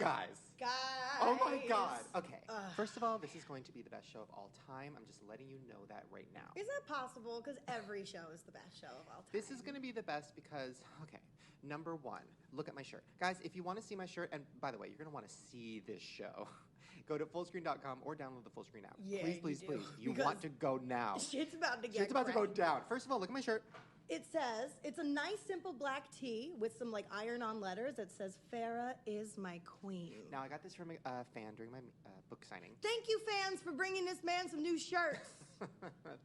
Guys. Oh my God. Okay. First of all, this is going to be the best show of all time. I'm just letting you know that right now. Is that possible? Because every show is the best show of all time. This is going to be the best because, okay, number one, look at my shirt. Guys, if you want to see my shirt, and by the way, you're going to want to see this show, go to fullscreen.com or download the Fullscreen app. Yeah, please. You want to go now. Shit's about to get Shit's about to go cranked. down. First of all, look at my shirt. It says, it's a nice, simple black tee with some, like, iron-on letters that says, Farrah is my queen. Now, I got this from a fan during my book signing. Thank you, fans, for bringing this man some new shirts.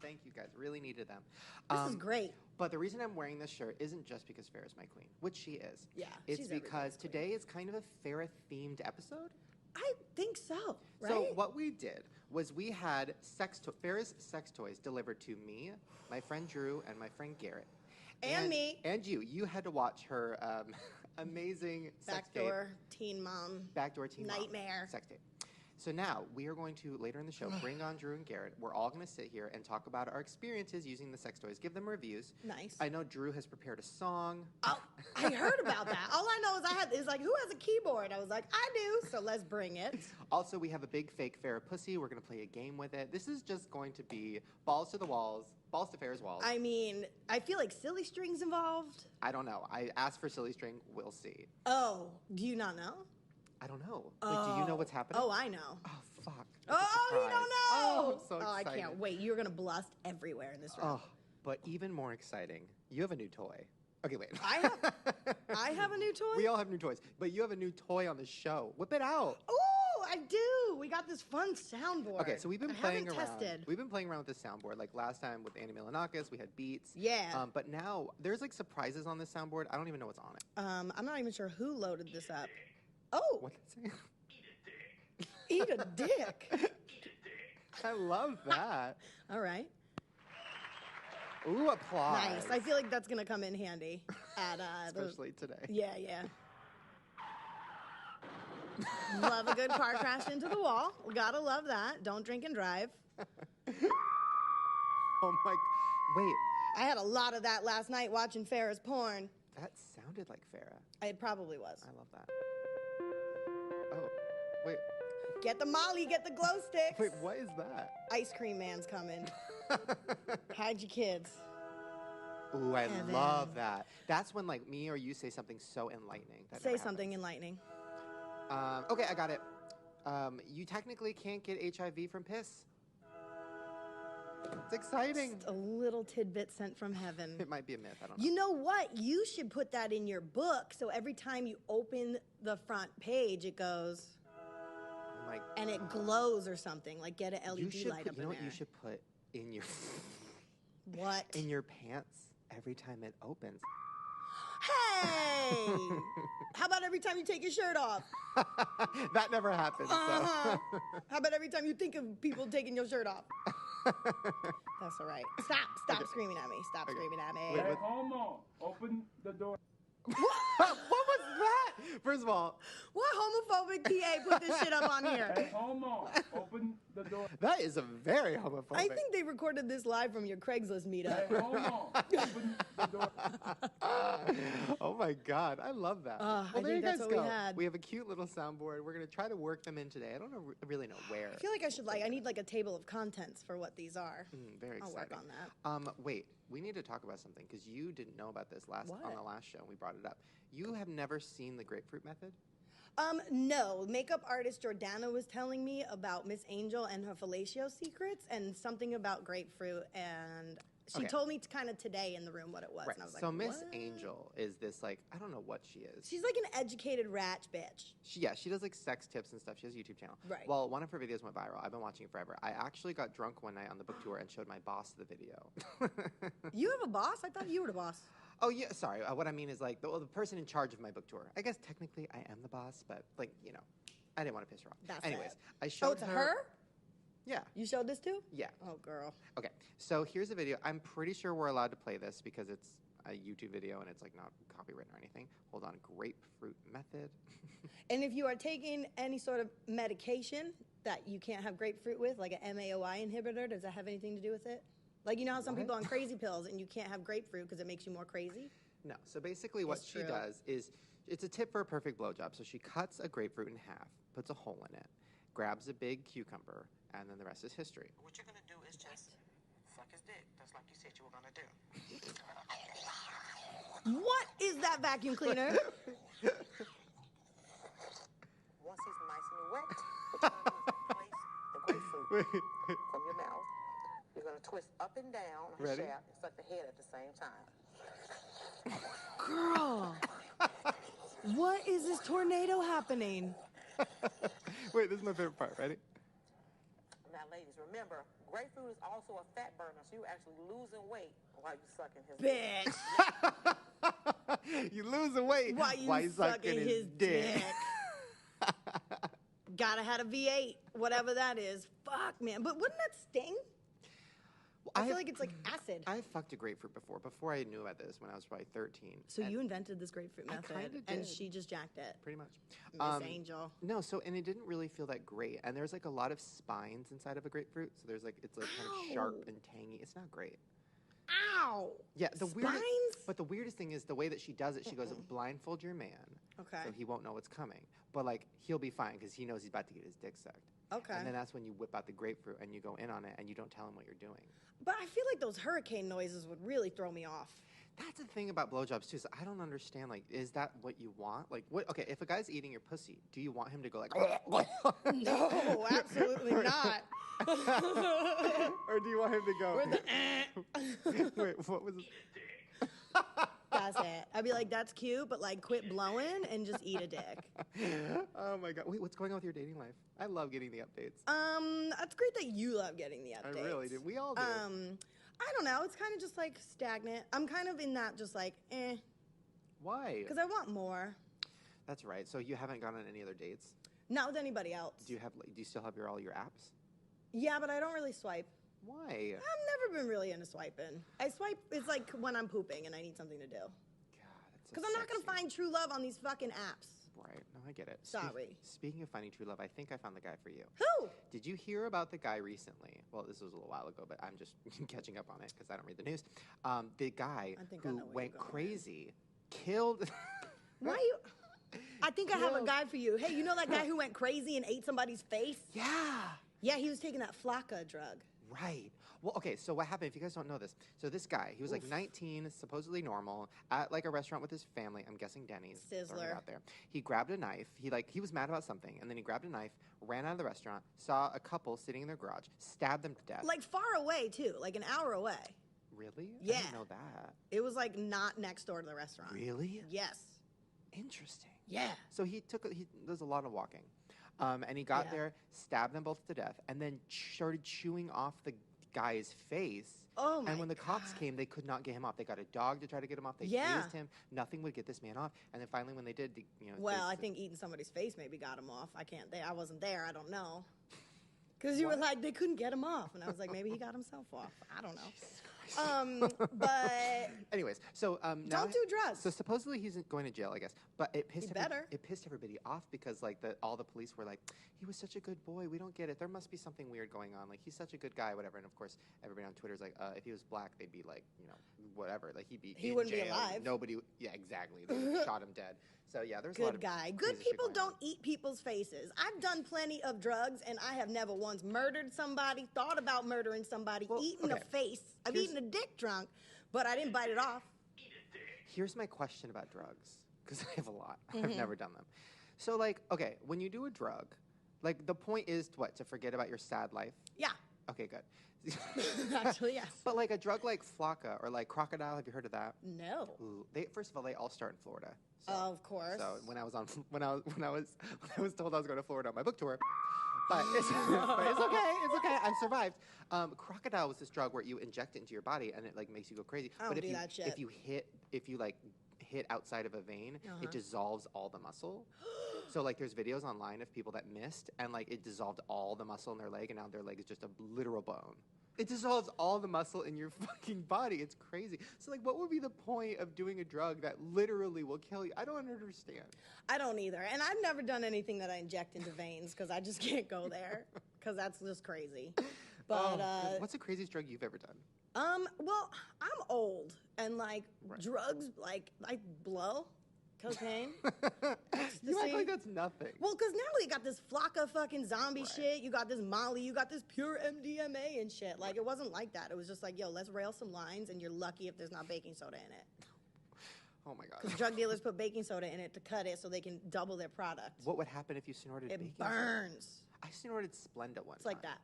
Thank you, guys. Really needed them. This is great. But the reason I'm wearing this shirt isn't just because Farrah's my queen, which she is. Yeah, It's she's because today is kind of a Farrah-themed episode. I think so, right? So what we did was we had Farrah's sex toys delivered to me, my friend Drew, and my friend Garrett. And me. And you. You had to watch her amazing sex tape. Backdoor teen mom. Nightmare. Sex tape. So now, we are going to, later in the show, bring on Drew and Garrett. We're all going to sit here and talk about our experiences using the sex toys, give them reviews. Nice. I know Drew has prepared a song. Oh, I heard about that. All I know is who has a keyboard? I was like, I do, so let's bring it. Also, we have a big fake Farrah pussy. We're going to play a game with it. This is just going to be balls to the walls, balls to Farrah's walls. I mean, I feel like silly string's involved. I don't know. I asked for silly string. We'll see. Oh, do you not know? I don't know. Wait, do you know what's happening? Oh, I know. Oh, fuck. That's Oh, you don't know? Oh, I'm so I excited. can't wait. You're going to blast everywhere in this room. Oh, but even more exciting, you have a new toy. Okay, wait. I have a new toy? We all have new toys, but you have a new toy on the show. Whip it out. Ooh, I do. We got this fun soundboard. Okay, so we've been playing around. Tested. We've been playing around with this soundboard. Like last time with Annie Milanakis, we had beats. Yeah. But now there's like surprises on this soundboard. I don't even know what's on it. I'm not even sure who loaded this up. Oh. What did it say? Eat a dick. I love that. All right. Ooh, applause. Nice. I feel like that's going to come in handy. Especially today. Yeah. Love a good car crash into the wall. Gotta love that. Don't drink and drive. Oh my... Wait. I had a lot of that last night watching Farrah's porn. That sounded like Farrah. It probably was. I love that. Oh, wait. Get the Molly, get the glow sticks. Wait, what is that? Ice cream man's coming. Hide your kids. Ooh, I love that. That's when, like, me or you say something so enlightening. That Say something enlightening. Okay, I got it. You technically can't get HIV from piss. It's exciting. Just a little tidbit sent from heaven. It might be a myth. I don't know. You know what? You should put that in your book. So every time you open the front page, it goes, and it glows or something. Like get an LED light up in there. You know what you should put in your what? In your pants every time it opens. Hey! How about every time you take your shirt off? That never happens. Uh-huh. How about every time you think of people taking your shirt off? That's all right. Stop screaming at me. Stop screaming at me. Hey, homo, open the door. What was that? First of all, what homophobic PA put this shit up on here? Hey, homo, open the door. That is a very homophobic. I think they recorded this live from your Craigslist meetup. Hey, homo, open the door. Oh my God, I love that. I think that's what we had. We have a cute little soundboard. We're gonna try to work them in today. I don't really know where. I feel like I need like a table of contents for what these are. Very I'll exciting. work on that. Wait, we need to talk about something because you didn't know about this on the last show. We brought it up. You have never seen the grapefruit method? No. Makeup artist Jordana was telling me about Miss Angel and her fellatio secrets and something about grapefruit, and she told me kind of today in the room what it was. Right. And I was like, so Miss what? Angel is this, like, I don't know what she is. She's like an educated rat bitch. She does like sex tips and stuff. She has a YouTube channel. Right. Well, one of her videos went viral. I've been watching it forever. I actually got drunk one night on the book tour and showed my boss the video. You have a boss? I thought you were the boss. Oh, yeah, sorry. What I mean is, like, the person in charge of my book tour. I guess technically I am the boss, but, like, you know, I didn't want to piss her off. Anyways, I showed her? Yeah. You showed this too? Yeah. Oh, girl. Okay, so here's a video. I'm pretty sure we're allowed to play this because it's a YouTube video and it's, like, not copywritten or anything. Hold on. Grapefruit method. And if you are taking any sort of medication that you can't have grapefruit with, like an MAOI inhibitor, does that have anything to do with it? Like, you know how some people on crazy pills and you can't have grapefruit because it makes you more crazy? No. So basically what she does is It's a tip for a perfect blowjob. So she cuts a grapefruit in half, puts a hole in it, grabs a big cucumber, and then the rest is history. What you're gonna do is just suck his dick, just like you said you were gonna do. What is that vacuum cleaner? Once he's nice and wet, what you're gonna do is place the grapefruit from your mouth. You're gonna twist up and down his Ready? shaft and suck the head at the same time. Girl, what is this tornado happening? Wait, this is my favorite part. Ready? Now, ladies, remember, grapefruit is also a fat burner, so you're actually losing weight while you're sucking his dick. Bitch, You lose the weight why you sucking his dick? Gotta have a V8, whatever that is. Fuck, man. But wouldn't that sting? I feel like it's like acid. I fucked a grapefruit before I knew about this when I was probably 13. So and you invented this grapefruit I method, kinda and did. she just jacked it. Pretty much. Miss Angel. No, and it didn't really feel that great. And there's like a lot of spines inside of a grapefruit. So it's like kind of sharp and tangy. It's not great. Ow! Yeah, Spines? But the weirdest thing is the way that she does it. She goes, blindfold your man, Okay. so he won't know what's coming. But like he'll be fine because he knows he's about to get his dick sucked. Okay. And then that's when you whip out the grapefruit and you go in on it and you don't tell him what you're doing. But I feel like those hurricane noises would really throw me off. That's the thing about blowjobs too. So I don't understand. Like, is that what you want? Like, what? Okay, if a guy's eating your pussy, do you want him to go like? No, absolutely not. Or do you want him to go? Where's the Wait, what was? That's it. I'd be like, that's cute, but like, quit blowing and just eat a dick. Oh my god! Wait, what's going on with your dating life? I love getting the updates. That's great that you love getting the updates. I really do. We all do. I don't know. It's kind of just like stagnant. I'm kind of in that just like, Why? because I want more. That's right. So you haven't gone on any other dates? Not with anybody else. Do you still have all your apps? Yeah, but I don't really swipe. Why? I've never been really into swiping. I swipe, it's like when I'm pooping and I need something to do. God, that's so Because I'm not going to sexy. find true love on these fucking apps. Right. No, I get it. Sorry. Speaking of finding true love, I think I found the guy for you. Who? Did you hear about the guy recently? Well, this was a little while ago, but I'm just catching up on it because I don't read the news. The guy I think I who know where went you're going. crazy, killed. Why you? I think I have a Yo. guy for you. Hey, you know that guy who went crazy and ate somebody's face? Yeah. Yeah, he was taking that flakka drug. Right. Well, okay, so what happened, if you guys don't know this, so this guy, he was like 19, supposedly normal, at like a restaurant with his family, I'm guessing Denny's. throwing it Sizzler. out there. He grabbed a knife, he was mad about something, and then he grabbed a knife, ran out of the restaurant, saw a couple sitting in their garage, stabbed them to death. Like far away, too, like an hour away. Really? I Yeah. didn't know that. It was like not next door to the restaurant. Really? Yes. Interesting. Yeah. So he does a lot of walking. And he got Yeah. there, stabbed them both to death, and then started chewing off the guy's face. Oh my And when the cops God. came, they could not get him off. They got a dog to try to get him off. They Yeah. tased him. Nothing would get this man off. And then finally, when they did, Well, I think eating somebody's face maybe got him off. I wasn't there. I don't know. Because you were like, they couldn't get him off. And I was like, maybe he got himself off. I don't know. But Anyways, so now don't do drugs. So supposedly he's going to jail, I guess. But it pissed He better. it pissed everybody off because like all the police were like, he was such a good boy. We don't get it. There must be something weird going on. Like he's such a good guy, whatever. And of course, everybody on Twitter's like, if he was black, they'd be like, whatever. Like he He in wouldn't be jail. alive. Nobody. Yeah, exactly. They would've shot him dead. So yeah, there's a lot Good of guy. crazy Good shit people going on. don't eat people's faces. I've done plenty of drugs, and I have never once murdered somebody, thought about murdering somebody, Well, eaten okay. a face. I've Here's- eaten a dick drunk, but I didn't bite it off. Here's my question about drugs, because I have a lot. Mm-hmm. I've never done them. So, like, okay, when you do a drug, like, the point is to forget about your sad life? Yeah, Okay, good. actually, yes. But, like, a drug like Flocka or, like, Crocodile, have you heard of that? No. Ooh, first of all, they all start in Florida. So, Of course. So, when I was told I was going to Florida on my book tour, but it's okay, I survived. Crocodile was this drug where you inject it into your body and it, like, makes you go crazy. I don't But do that shit. if you hit outside of a vein, it dissolves all the muscle. So like there's videos online of people that missed and like it dissolved all the muscle in their leg and now their leg is just a literal bone. It dissolves all the muscle in your fucking body. It's crazy. So like what would be the point of doing a drug that literally will kill you? I don't understand. I don't either. And I've never done anything that I inject into veins because I just can't go there because that's just crazy. But What's the craziest drug you've ever done? well, I'm old and like drugs, like I blow. Cocaine. You act like that's nothing. Well, because now they got this flock of fucking zombie shit. You got this Molly. You got this pure MDMA and shit. Like, it wasn't like that. It was just like, yo, let's rail some lines, and you're lucky if there's not baking soda in it. Oh, my God. Because drug dealers put baking soda in it to cut it so they can double their product. What would happen if you snorted baking soda? It burns. I snorted Splenda one time. It's like that.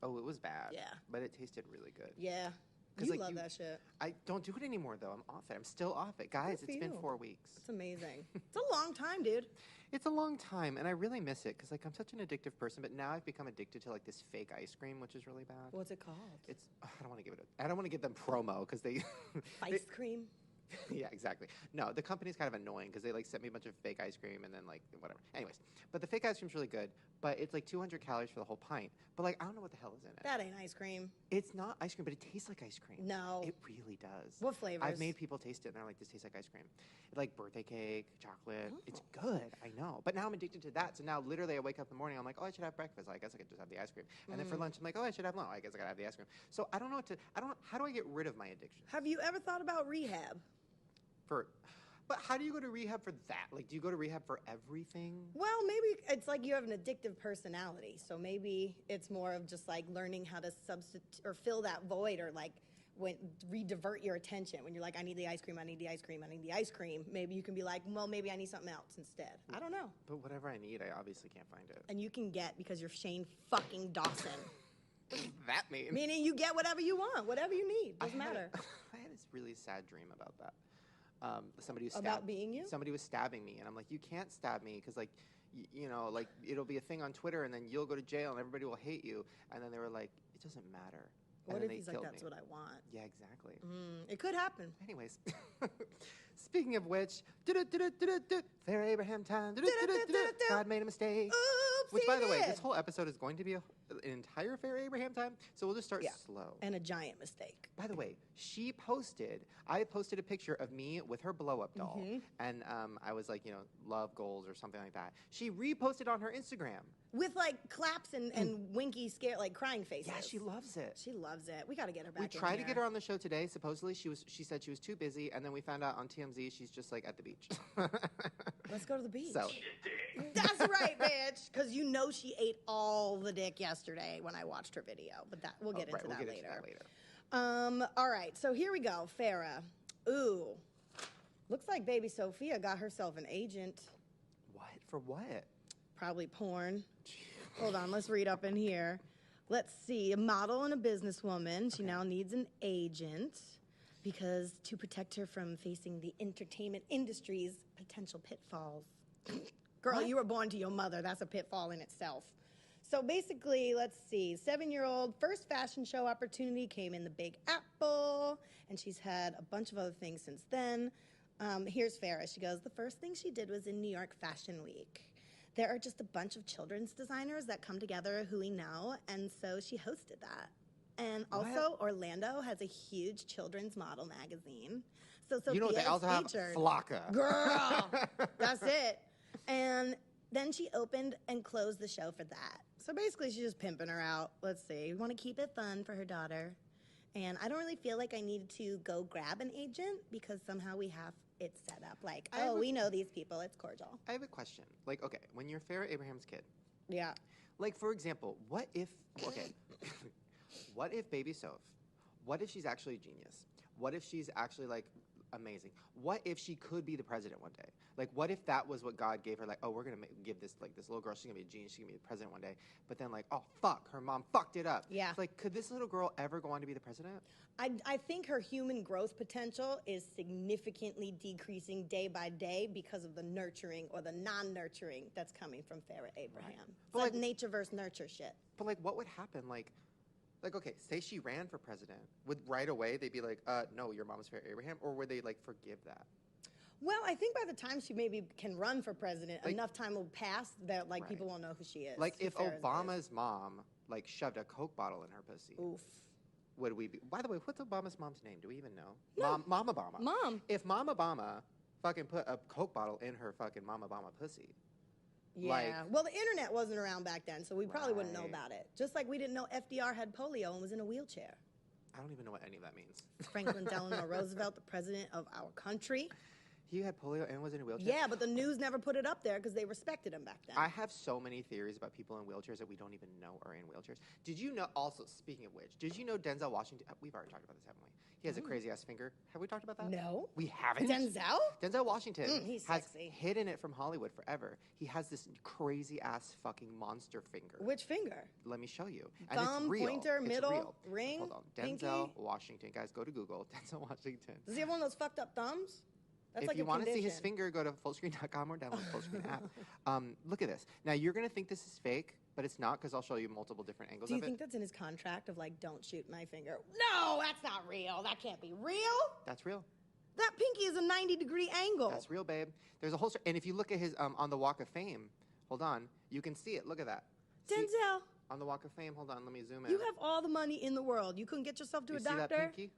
Oh, it was bad. Yeah. But it tasted really good. Yeah. You love that shit. I don't do it anymore, though. I'm off it. I'm still off it. Guys, it's been 4 weeks. It's amazing. It's a long time, dude. It's a long time, and I really miss it because, like, I'm such an addictive person. But now I've become addicted to, like, this fake ice cream, which is really bad. What's it called? It's. I don't want to give it. I don't want to give them promo because they. Ice cream. Yeah, exactly. No, the company's kind of annoying because they like sent me a bunch of fake ice cream and then like whatever. Anyways, but the fake ice cream's really good, but it's like 200 calories for the whole pint. But like I don't know what the hell is in it. That ain't ice cream. It's not ice cream, but it tastes like ice cream. No. It really does. What flavors? I've made people taste it and they're like, this tastes like ice cream. Like birthday cake, chocolate. Oh. It's good, I know. But now I'm addicted to that. So now literally I wake up in the morning, I'm like, oh, I should have breakfast. I guess I could just have the ice cream. And then for lunch, I'm like, oh, I should have lunch. I guess I gotta have the ice cream. So I don't know how do I get rid of my addiction? Have you ever thought about rehab? But how do you go to rehab for that? Like, do you go to rehab for everything? Well, maybe it's like you have an addictive personality. So maybe it's more of just like learning how to substitute or fill that void or like re-divert your attention. When you're like, I need the ice cream, I need the ice cream, I need the ice cream. Maybe you can be like, well, maybe I need something else instead. I don't know. But whatever I need, I obviously can't find it. And you can get because you're Shane fucking Dawson. What does that mean? Meaning you get whatever you want, whatever you need. Doesn't matter. I had this really sad dream about that. Somebody was about being you? Somebody was stabbing me, and I'm like, you can't stab me because, like, you know, like it'll be a thing on Twitter, and then you'll go to jail, and everybody will hate you. And then they were like, it doesn't matter. What if he's like, that's what I want? Yeah, exactly. It could happen. Anyways, speaking of which, Fair Abraham time. God made a mistake. Which, by the way, this whole episode is going to be an entire Fair Abraham time, so we'll just start slow. And a giant mistake. By the way, I posted a picture of me with her blow-up doll, and I was like, you know, love goals or something like that. She reposted on her Instagram. With, like, claps and winky, scare, like, crying faces. Yeah, she loves it. She loves it. We got to get her back in We tried to here. get her on the show today. Supposedly, she said she was too busy, and then we found out on TMZ she's just, like, at the beach. Let's go to the beach. So. That's right, bitch. Because you know she ate all the dick yesterday when I watched her video. But we'll get into that later. All right, so here we go. Farrah. Ooh. Looks like baby Sophia got herself an agent. What? For what? Probably porn. Hold on, let's read up in here. Let's see. A model and a businesswoman. She now needs an agent because to protect her from facing the entertainment industry's potential pitfalls. Girl, you were born to your mother. That's a pitfall in itself. So basically, let's see. 7-year-old first fashion show opportunity came in the Big Apple, and she's had a bunch of other things since then. Here's Farrah. She goes, the first thing she did was in New York Fashion Week. There are just a bunch of children's designers that come together who we know, and so she hosted that. And also, Orlando has a huge children's model magazine. So Sophia they also have featured. Flocka. Girl, that's it. And then she opened and closed the show for that. So basically, she's just pimping her out. Let's see. We want to keep it fun for her daughter. And I don't really feel like I needed to go grab an agent because somehow we have it set up. Like, we know these people. It's cordial. I have a question. Like, okay, when you're Farrah Abraham's kid. Yeah. Like, for example, what if baby Soph, what if she's actually a genius? What if she's actually, like, amazing? What if she could be the president one day? Like, what if that was what God gave her? Like, oh, we're going to give this little girl, she's going to be a genius, she's going to be the president one day. But then, like, oh, fuck, her mom fucked it up. Yeah. It's like, could this little girl ever go on to be the president? I think her human growth potential is significantly decreasing day by day because of the nurturing or the non-nurturing that's coming from Farrah Abraham. Right. It's like nature versus nurture shit. But, like, what would happen? Like, okay, say she ran for president. Would right away they be like, no, your mom's Farrah Abraham? Or would they, like, forgive that? Well, I think by the time she maybe can run for president, like, enough time will pass that, like, people won't know who she is. Like, if Obama's mom, like, shoved a Coke bottle in her pussy. Oof. Would we be... By the way, what's Obama's mom's name? Do we even know? No. Mom Obama. Mom. If Mom Obama fucking put a Coke bottle in her fucking Mom Obama pussy... Yeah. Like, well, the internet wasn't around back then, so we probably wouldn't know about it. Just like we didn't know FDR had polio and was in a wheelchair. I don't even know what any of that means. Franklin Delano Roosevelt, the president of our country. He had polio and was in a wheelchair? Yeah, but the news never put it up there because they respected him back then. I have so many theories about people in wheelchairs that we don't even know are in wheelchairs. Did you know, also, speaking of which, did you know Denzel Washington, we've already talked about this, haven't we? He has a crazy-ass finger. Have we talked about that? No. We haven't? Denzel? Denzel Washington He's has sexy. hidden it from Hollywood forever. He has this crazy-ass fucking monster finger. Which finger? Let me show you. And Thumb, it's real. pointer, It's middle, real. ring, Hold on. pinky? Denzel Washington. Guys, go to Google. Denzel Washington. Does he have one of those fucked up thumbs? That's If like you a want to see his condition. finger, go to fullscreen.com or download the Fullscreen app. Look at this. Now, you're going to think this is fake, but it's not because I'll show you multiple different angles Do you of think it. that's in his contract of like, don't shoot my finger? No, that's not real. That can't be real. That's real. That pinky is a 90-degree angle. That's real, babe. There's a whole and if you look at his on the Walk of Fame, hold on, you can see it. Look at that. See, Denzel, on the Walk of Fame, hold on, let me zoom in. you have all the money in the world. You couldn't get yourself to You a see that doctor? pinky?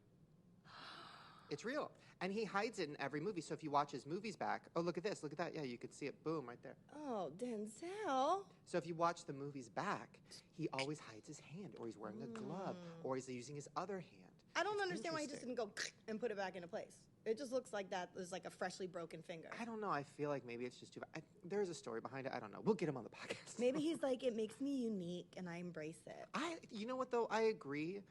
It's real. And he hides it in every movie. So if you watch his movies back, oh, look at this, look at that. Yeah, you could see it. Boom, right there. Oh, Denzel. So if you watch the movies back, he always hides his hand, or he's wearing a glove, or he's using his other hand. I don't It's understand why he just interesting. didn't go and put it back into place. It just looks like that was like a freshly broken finger. I don't know. I feel like maybe it's just too. There's a story behind it. I don't know. We'll get him on the podcast. Maybe he's like, it makes me unique and I embrace it. You know what though? I agree.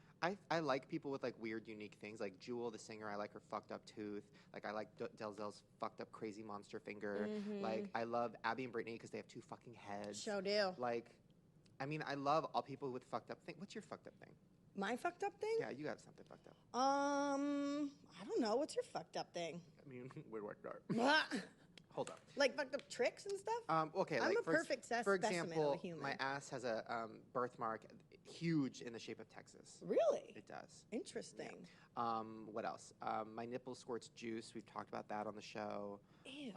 I like people with like weird, unique things. Like Jewel, the singer, I like her fucked up tooth. Like I like Delzel's fucked up, crazy monster finger. Like I love Abby and Brittany because they have two fucking heads. Show do. Like, I mean, I love all people with fucked up things. What's your fucked up thing? My fucked up thing? Yeah, you have something fucked up. I don't know. What's your fucked up thing? I mean, where do I start? Hold up. Like fucked up tricks and stuff? Okay, I'm like a perfect for specimen of a example, human. my ass has a birthmark huge in the shape of Texas. Really? It does. Interesting. What else? My nipple squirts juice. We've talked about that on the show. Ew.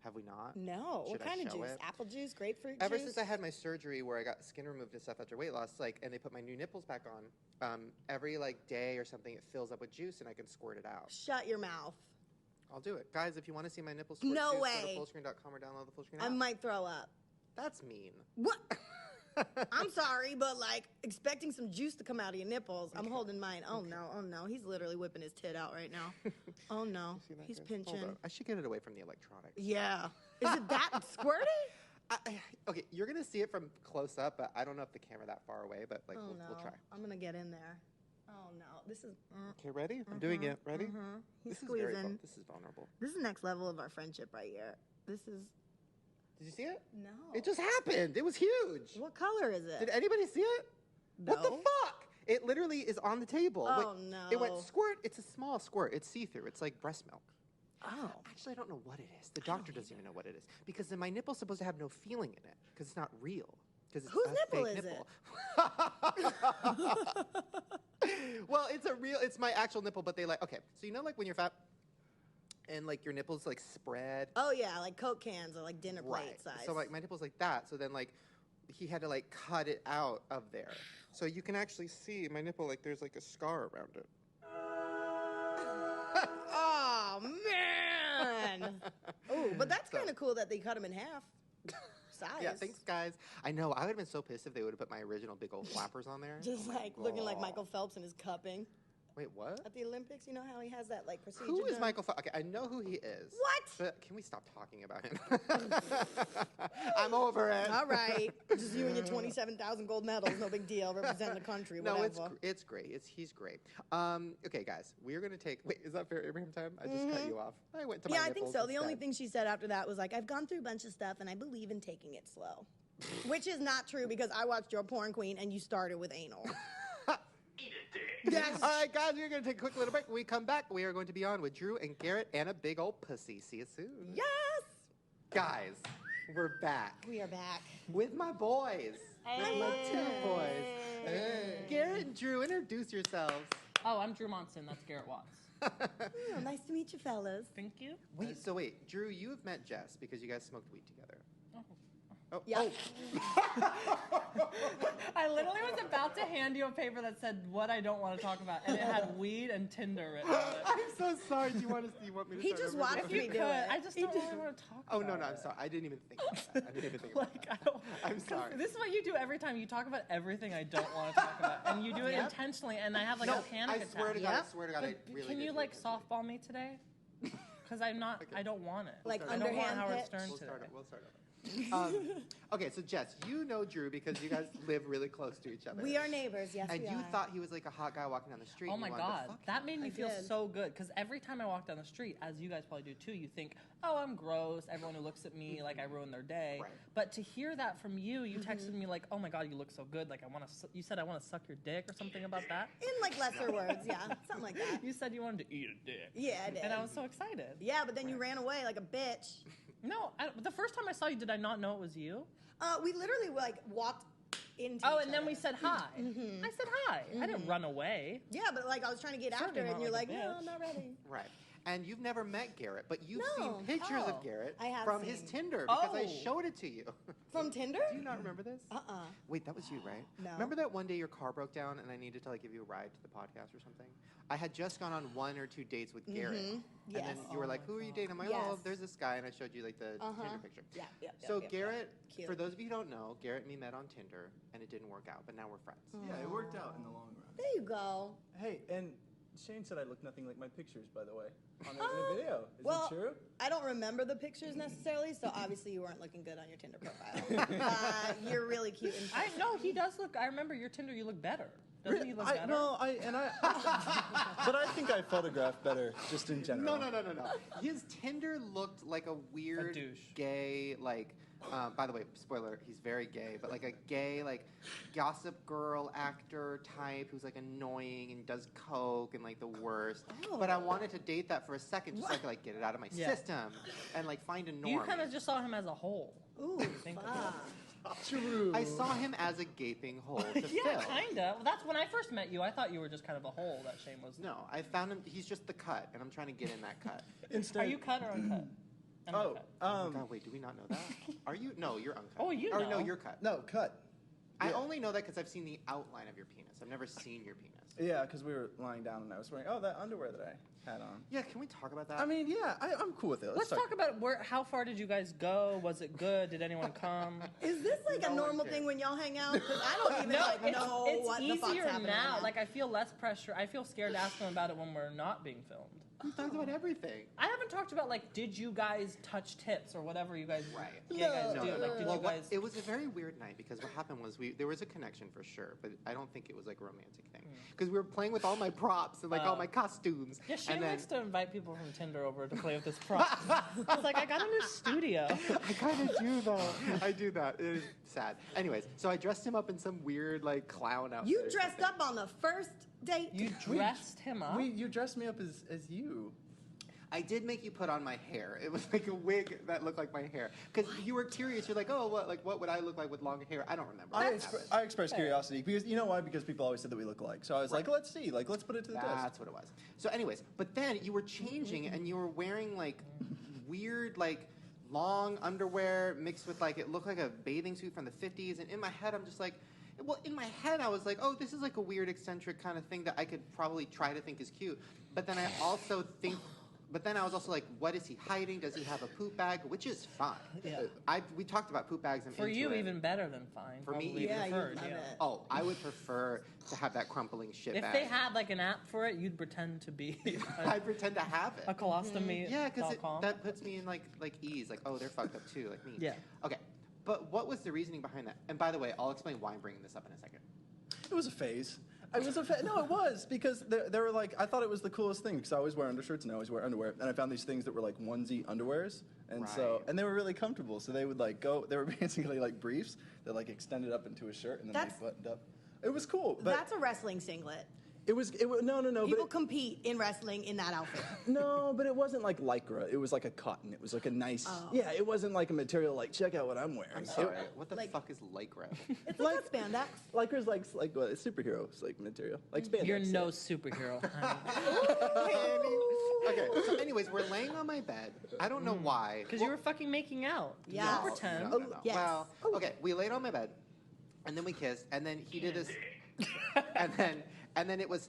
Have we not? No. Should What I kind of show juice? it? Apple juice? Grapefruit Ever juice? since I had my surgery where I got skin removed and stuff after weight loss, and they put my new nipples back on, every day or something, it fills up with juice and I can squirt it out. Shut your mouth. I'll do it. Guys, if you want to see my nipples squirt No juice, way. go to fullscreen.com or download the Fullscreen I app. might throw up. That's mean. What? I'm sorry, but expecting some juice to come out of your nipples. I'm holding mine. Oh no. He's literally whipping his tit out right now. Oh no. See that, He's guys? Hold pinching. on. I should get it away from the electronics. Yeah. Is it that squirty? Okay, you're going to see it from close up, but I don't know if the camera that far away, but Oh we'll no. try. I'm gonna get in there. Oh no. This is Okay, ready? I'm doing it. Ready? He's This is very squeezing. this is vulnerable. This is the next level of our friendship right here. This is Did you see it? no. It just happened. It was huge. What color is it? Did anybody see it? What the No. fuck? It literally is on the table. Oh, Wait, no. It went squirt. It's a small squirt. It's see-through. It's like breast milk. Oh. Actually, I don't know what it is. The doctor doesn't even know what it is because then my nipple's supposed to have no feeling in it because it's not real. Because it's Whose a nipple fake is nipple. Well, it's my actual nipple, but they okay. So when you're fat and your nipples spread. Oh yeah, like Coke cans or like dinner plate size. So my nipple's like that. So then he had to cut it out of there. So you can actually see my nipple there's a scar around it. Oh man. Oh, but that's So- kind of cool that they cut them in half. Size. Yeah, thanks guys. I know I would have been so pissed if they would have put my original big old flappers on there. Just looking like Michael Phelps in his cupping Wait, what? at the Olympics. You know how he has that procedure. Who is done? Michael Phelps? Okay, I know who he is. What? But can we stop talking about him? I'm over it. All right, just you and your 27,000 gold medals. No big deal. Representing the country. No, Whatever. it's great. He's great. Okay, guys, we are going to take. Wait, is that fair, Abraham time? I just cut you off. I went to my Yeah, I think nipples so. The only instead. thing she said after that was I've gone through a bunch of stuff and I believe in taking it slow. Which is not true because I watched your porn queen and you started with anal. Yes. All right, guys, we're going to take a quick little break. When we come back, we are going to be on with Drew and Garrett and a big old pussy. See you soon. Yes. Guys, we're back We are back. with my boys. With my two boys. Hey. Garrett and Drew, introduce yourselves. Oh, I'm Drew Monson. That's Garrett Watts. Oh, nice to meet you, fellas. Thank you. Wait, Drew, you have met Jess because you guys smoked weed together. Oh, Yeah. I literally was about to hand you a paper that said what I don't want to talk about, and it had weed and Tinder written on it. I'm so sorry. Do you want me to He start just over watched again? If you me could, do it. I just don't really want to talk Oh, about no, I'm it. sorry. I didn't even think about that. I didn't even think about Like, that. I don't. I'm 'cause sorry. This is what you do every time. You talk about everything I don't want to talk about, and you do it Yep. intentionally, and I have No, a panic I attack. swear to God, Yep. I swear to God, I really Can did you do it. softball me today? Because I'm not. I don't want it. Like I don't want underhand Howard pitch? Stern We'll today. start over. Okay, so Jess, you know Drew because you guys live really close to each other. We are neighbors, yes, And we you are. thought he was like a hot guy walking down the street. Oh and my you wanted to God, fuck that him. made me feel did. so good. Because every time I walk down the street, as you guys probably do too, you think, "Oh, I'm gross." Everyone who looks at me like I ruined their day. Right. But to hear that from you, you texted me like, "Oh my God, you look so good." Like I want to. You said I want to suck your dick or something about that. In like lesser words, yeah, something like that. You said you wanted to eat a dick. Yeah, I did. And I was so excited. Yeah, but then you ran away like a bitch. No, the first time I saw you, did I not know it was you? We literally like walked into. Oh, each and then other. we said hi. I said hi. I didn't run away. Yeah, but like I was trying to get Certainly after it, not and you're like like, a no, bitch. I'm not ready. Right. And you've never met Garrett, but you've No. seen pictures Oh. of Garrett I have from his seen. Tinder because I Oh. showed it to you. From Tinder? Do you not remember this? Wait, that was you, right? No. Remember that one day your car broke down and I needed to like give you a ride to the podcast or something? I had just gone on 1 or 2 dates with Garrett. And Yes. then you were like, who are you dating? I'm like, Yes. oh, there's this guy. And I showed you like the Tinder picture. Yeah, yeah. So yeah, Garrett, Cute. for those of you who don't know, Garrett and me met on Tinder and it didn't work out, but now we're friends. Yeah, it worked out in the long run. There you go. Hey, and Shane said I look nothing like my pictures, by the way, on the video. Is Well, it true? I don't remember the pictures necessarily, so obviously you weren't looking good on your Tinder profile. You're really cute. And I no, he does look. I remember your Tinder. You look better. Doesn't he look better? But I think I photograph better, just in general. No. His Tinder looked like a weird, douche. gay, like, by the way, spoiler, he's very gay, but like a gay, like, gossip girl actor type who's like annoying and does coke and like the worst. Oh. But I wanted to date that for a second just so I could like get it out of my Yeah. system and like find a norm. You kind of just saw him as a whole. Ooh, Think fuck. about True. I saw him as a gaping hole to Yeah, fill. kinda. Well, that's when I first met you. I thought you were just kind of a hole that Shane was. No, I found him, he's just the cut, and I'm trying to get in that cut. Instead, Are you cut or uncut? I'm Oh, uncut. Oh, God, wait, do we not know that? Are you? No, you're uncut. Oh, you Or know. no, you're cut. no, cut. I Yeah. only know that because I've seen the outline of your penis. I've never seen your penis. Yeah, because we were lying down and I was wearing, that underwear that I had on. Yeah, can we talk about that? I mean, yeah, I'm cool with it. Let's talk about how far did you guys go? Was it good? Did anyone come? Is this like No a one normal cares. thing when y'all hang out? Because I don't even know it's what the fuck's easier happening now. right Like I feel less pressure. I feel scared to ask them about it when we're not being filmed. we talked about everything. I haven't talked about like, did you guys touch tits or whatever you guys Right. gay guys No, do? Like, did well, you guys? it was a very weird night because what happened was there was a connection for sure, but I don't think it was like a romantic thing because we were playing with all my props and like all my costumes. Yeah, Shane and then, likes to invite people from Tinder over to play with his prop. I was like, I got a new studio. I kind of do though. I do that. It is sad. Anyways, so I dressed him up in some weird like clown outfit. You or dressed something. up on the first date? You dressed him up. You dressed me up as you. I did make you put on my hair. It was like a wig that looked like my hair. Because you were curious. You're like, oh, what would I look like with long hair? I don't remember. I expressed curiosity because you know why? Because people always said that we look alike. So I was like, let's see, like let's put it to the test. That's what it was. So, anyways, but then you were changing and you were wearing like weird, like long underwear mixed with like it looked like a bathing suit from the 50s. And in my head, I'm just like, well, in my head, I was like, oh, this is like a weird, eccentric kind of thing that I could probably try to think is cute. But then I also think. But then I was also like, what is he hiding? Does he have a poop bag? Which is fine. Yeah. We talked about poop bags. I'm For into you, it. even better than fine. For me, Probably even Yeah, you preferred, love yeah. it. Oh, I would prefer to have that crumpling shit If bag. they had like an app for it, you'd pretend to be I pretend to have it. a colostomy. Yeah, because .com. that puts me in like ease. Like, oh, they're fucked up too, like me. Yeah. Okay, but what was the reasoning behind that? And by the way, I'll explain why I'm bringing this up in a second. It was a phase. No, it was because they were like I thought it was the coolest thing because I always wear undershirts and I always wear underwear and I found these things that were like onesie underwears and Right. and they were really comfortable. So they would like go. They were basically like briefs that like extended up into a shirt and then That's- they buttoned up. It was cool, but That's a wrestling singlet. it was no. People But compete in wrestling in that outfit. but it wasn't like lycra. It was like a cotton. It was like a nice. Oh. Yeah, it wasn't like a material like check out what I'm wearing. I'm sorry. It- What the like- fuck is lycra? It's like a spandex. Lycra's like what, it's superheroes like material like spandex. You're no yeah. superhero. honey. Okay, so anyways, we're laying on my bed. I don't know why. Because you were fucking making out. Yeah. Don't No, pretend. No. Yes. Well, okay, we laid on my bed, and then we kissed, and then he did this, and then it was.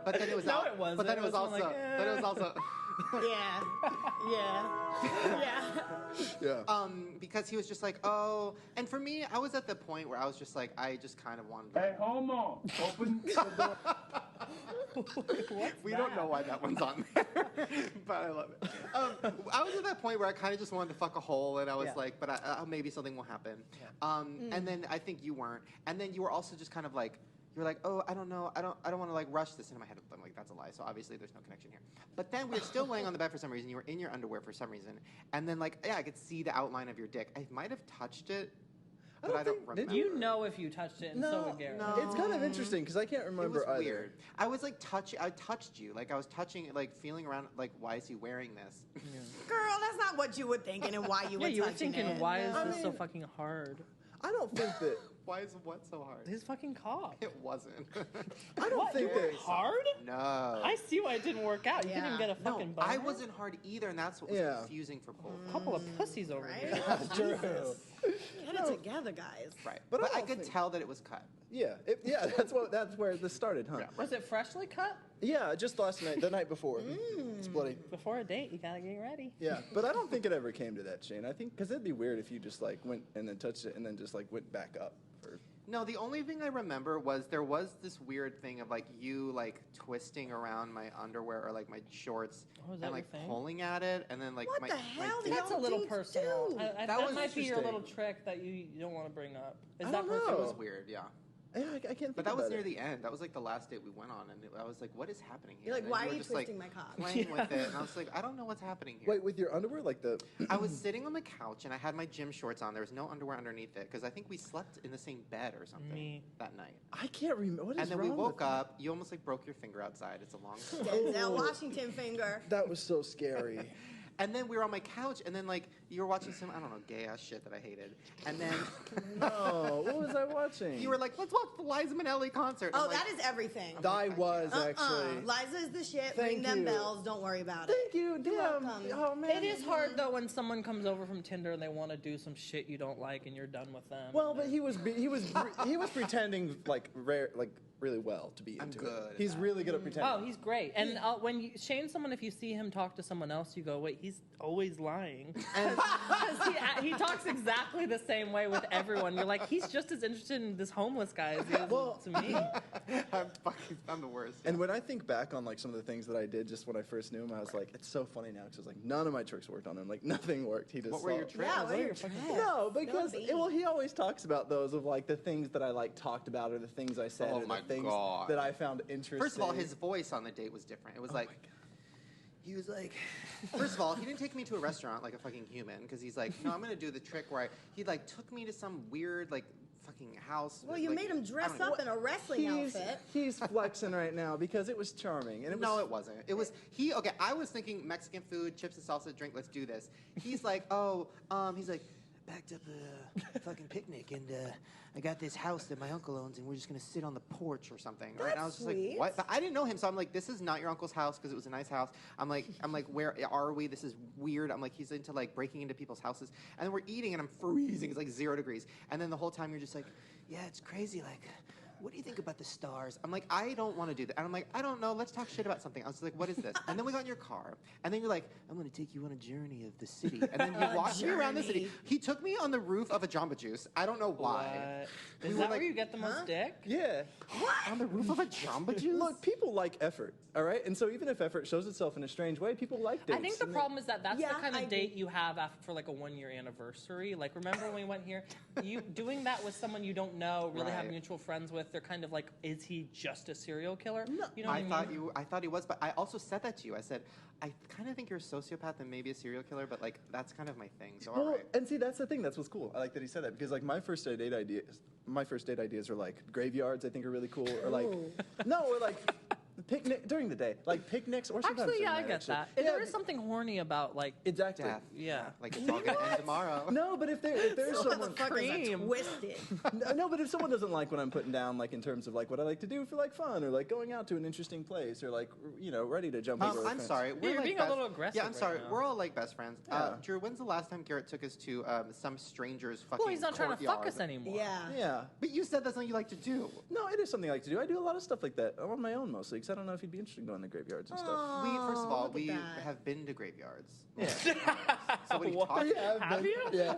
But then it was. No, it wasn't. But then It it was was also. more like, Then it was also. Yeah. Because he was just like, oh, and for me, I was at the point where I was just like, I just kind of wanted. Hey, homo, open the door. We don't know why that one's on there, but I love it. I was at that point where I kind of just wanted to fuck a hole, and I was like, but maybe something will happen. Yeah. And then I think you weren't, and then you were also just kind of like, you're like, oh, I don't know, I don't want to like rush this. And in my head, I'm like, that's a lie. So obviously, there's no connection here. But then we were still laying on the bed for some reason. You were in your underwear for some reason, and then like, yeah, I could see the outline of your dick. I might have touched it. But I don't remember. You know if you touched it, and so would Garrett. No. It's kind of interesting because I can't remember It was either. weird. I was like I touched you. Like I was touching, like feeling around, like why is he wearing this? Girl, that's not what you were thinking and why you were you were touching thinking, it. why is this so fucking hard? I don't think that. Why is what so hard? His fucking cock. It wasn't. I don't think that. Hard? No. I see why it didn't work out. You didn't get a No, fucking boner. I wasn't hard either, and that's what was confusing for both. A couple of pussies over Right? here. True. Get it together, guys. Right. But But I I don't could think- tell that it was cut. Yeah, that's where this started, huh? Yeah. Was it freshly cut? Yeah, just last night, the night before. It's bloody. Before a date, you gotta get ready. Yeah, but I don't think it ever came to that, Shane. I think because it'd be weird if you just like went and then touched it and then just like went back up. No, the only thing I remember was there was this weird thing of like you like twisting around my underwear or like my shorts Oh, is that and like your thing? pulling at it, and then like What my the hell do dick- That's a y'all little dudes personal. do? That was might be your interesting. little trick that you don't want to bring up. Is I that don't know. personal? It was weird, yeah. Yeah, I can't think But that was about near it. the end. That was like the last date we went on, and I was like, "What is happening here?" You're like, And why were are you just, like, twisting my cock? Playing with it, and I was like, "I don't know what's happening here." Wait, with your underwear, like the. I was sitting on the couch and I had my gym shorts on. There was no underwear underneath it because I think we slept in the same bed or something Me. that night. I can't remember. What is And then wrong we woke with me? up. You almost like broke your finger outside. It's a long story. Denzel Washington finger. That was so scary. And then we were on my couch, and then like you were watching some gay ass shit that I hated. And then No, what was I watching? you were like, "Let's watch the Liza Minnelli concert." Oh, I'm like, that is everything. I was actually. Liza is the shit. Thank Ring them you. bells. Don't worry about it. Thank you. Damn. welcome. Oh man. It is hard though when someone comes over from Tinder and they want to do some shit you don't like and you're done with them. Well, but he was pretending like really well to be I'm into good it. at He's that. really good at pretending. Oh, he's great. And when you Shane's someone, if you see him talk to someone else, you go, wait, he's always lying. Because he talks exactly the same way with everyone. You're like, he's just as interested in this homeless guy as he is to me. I'm the worst. And when I think back on like some of the things that I did just when I first knew him, I was like, it's so funny now because like none of my tricks worked on him. Like nothing worked. He just What were your saw- tricks? Yeah, what are your tricks? No, because Don't be. well, he always talks about those of like the things that I like talked about or the things I said Oh or my the things God. that I found interesting. First of all, his voice on the date was different. It was like, he was like, first of all, he didn't take me to a restaurant like a fucking human because he's like, no, I'm gonna do the trick where he like took me to some weird like fucking house. Well, you like, made him I dress don't know. up in a wrestling outfit. He's flexing right now because it was charming and it was. No, it wasn't. It was okay. I was thinking Mexican food, chips and salsa, drink. Let's do this. He's like, he's like, backed up a fucking picnic and I got this house that my uncle owns and we're just gonna sit on the porch or something. Right? And I was just sweet. like, what? But I didn't know him, so I'm like, this is not your uncle's house because it was a nice house. I'm like, where are we? This is weird. I'm like, he's into like breaking into people's houses, and then we're eating and I'm freezing. It's like 0 degrees, and then the whole time you're just like, yeah, it's crazy. Like, what do you think about the stars? I'm like, I don't want to do that. And I'm like, I don't know. Let's talk shit about something. I was like, what is this? And then we got in your car. And then you're like, I'm going to take you on a journey of the city. And then you walked me around the city. journey. He took me on the roof of a Jamba Juice. I don't know why. Is We that were where like- you get the most dick? Yeah. On the roof of a Jamba Juice? Look, people like effort, all right? And so even if effort shows itself in a strange way, people like dates. I think the and problem is that that's Yeah, the kind I of date you have after for like a 1-year anniversary. Like, remember when we went here? You doing that with someone you don't know, really have Right. mutual friends with. They're kind of like, is he just a serial killer? No, you know what I thought he was, but I also said that to you. I said, I kind of think you're a sociopath and maybe a serial killer, but like that's kind of my thing. So all Well, right. and see, that's the thing. That's what's cool. I like that he said that because, like, my first date ideas are like graveyards. I think are really cool, or like, no, or like picnic during the day, like picnics, or sometimes Actually, yeah, during I the get night, that. actually. There is something horny about like exactly. Death. Yeah. Like it's all gonna end tomorrow. No, but if there's someone. Motherfuckers are Cream. twisted. No, but if someone doesn't like what I'm putting down, like in terms of like what I like to do for like fun, or like going out to an interesting place, or like ready to jump over. a I'm fence. sorry. We're you're like being a little aggressive Yeah, I'm right sorry. now. We're all like best friends. Yeah. Drew, when's the last time Garrett took us to some stranger's fucking Well, he's not trying to fuck courtyard? us anymore. Yeah. Yeah. But you said that's something you like to do. No, it is something I like to do. I do a lot of stuff like that on my own mostly because I don't know if he'd be interested in going to graveyards and stuff. First of all, look at we that. have been to graveyards. Yeah. So what are you talking about? Have you? Yeah.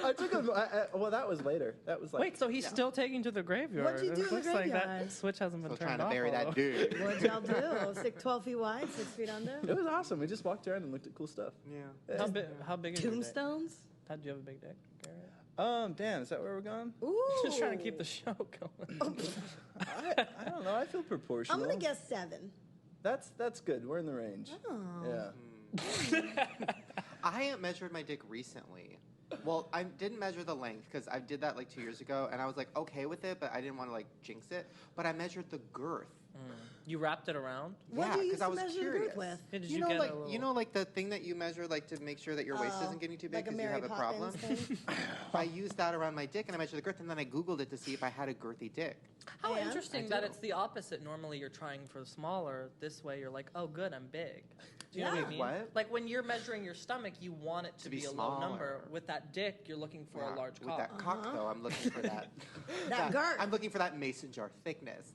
I took him. Well, that was later. That was like. Wait, so he's still taking to the graveyard? What'd you do in It the looks like that graveyard? switch hasn't been Still turned trying to off. bury that although. dude. What'd y'all do? 12 feet wide, 6 feet under? It was awesome. We just walked around and looked at cool stuff. Yeah. How big is your dick? Tombstones? Do you have a big dick, Garrett? Dan, is that where we're going? Ooh. Just trying to keep the show going. I don't know. I feel proportional. I'm going to guess 7. That's good. We're in the range. Oh. Yeah. I measured my dick recently. Well, I didn't measure the length because I did that like 2 years ago, and I was like okay with it, but I didn't want to like jinx it. But I measured the girth. You wrapped it around? What Yeah, do you 'cause use I to was measure curious. the girth with? Yeah, did You you know, get like a little... you know, like the thing that you measure, like to make sure that your waist isn't getting too big like a because you Mary have a problem. Poppins thing? I used that around my dick, and I measured the girth, and then I Googled it to see if I had a girthy dick. How And? interesting I that do. it's the opposite. Normally you're trying for smaller. This way you're like, oh, good, I'm big. Do you know what I Yeah. mean? What? Like when you're measuring your stomach, you want it to be be a low smaller. number. With that dick, you're looking for Yeah, a large with cock. that cock, though, I'm looking for that. That girth. I'm looking for that mason jar thickness.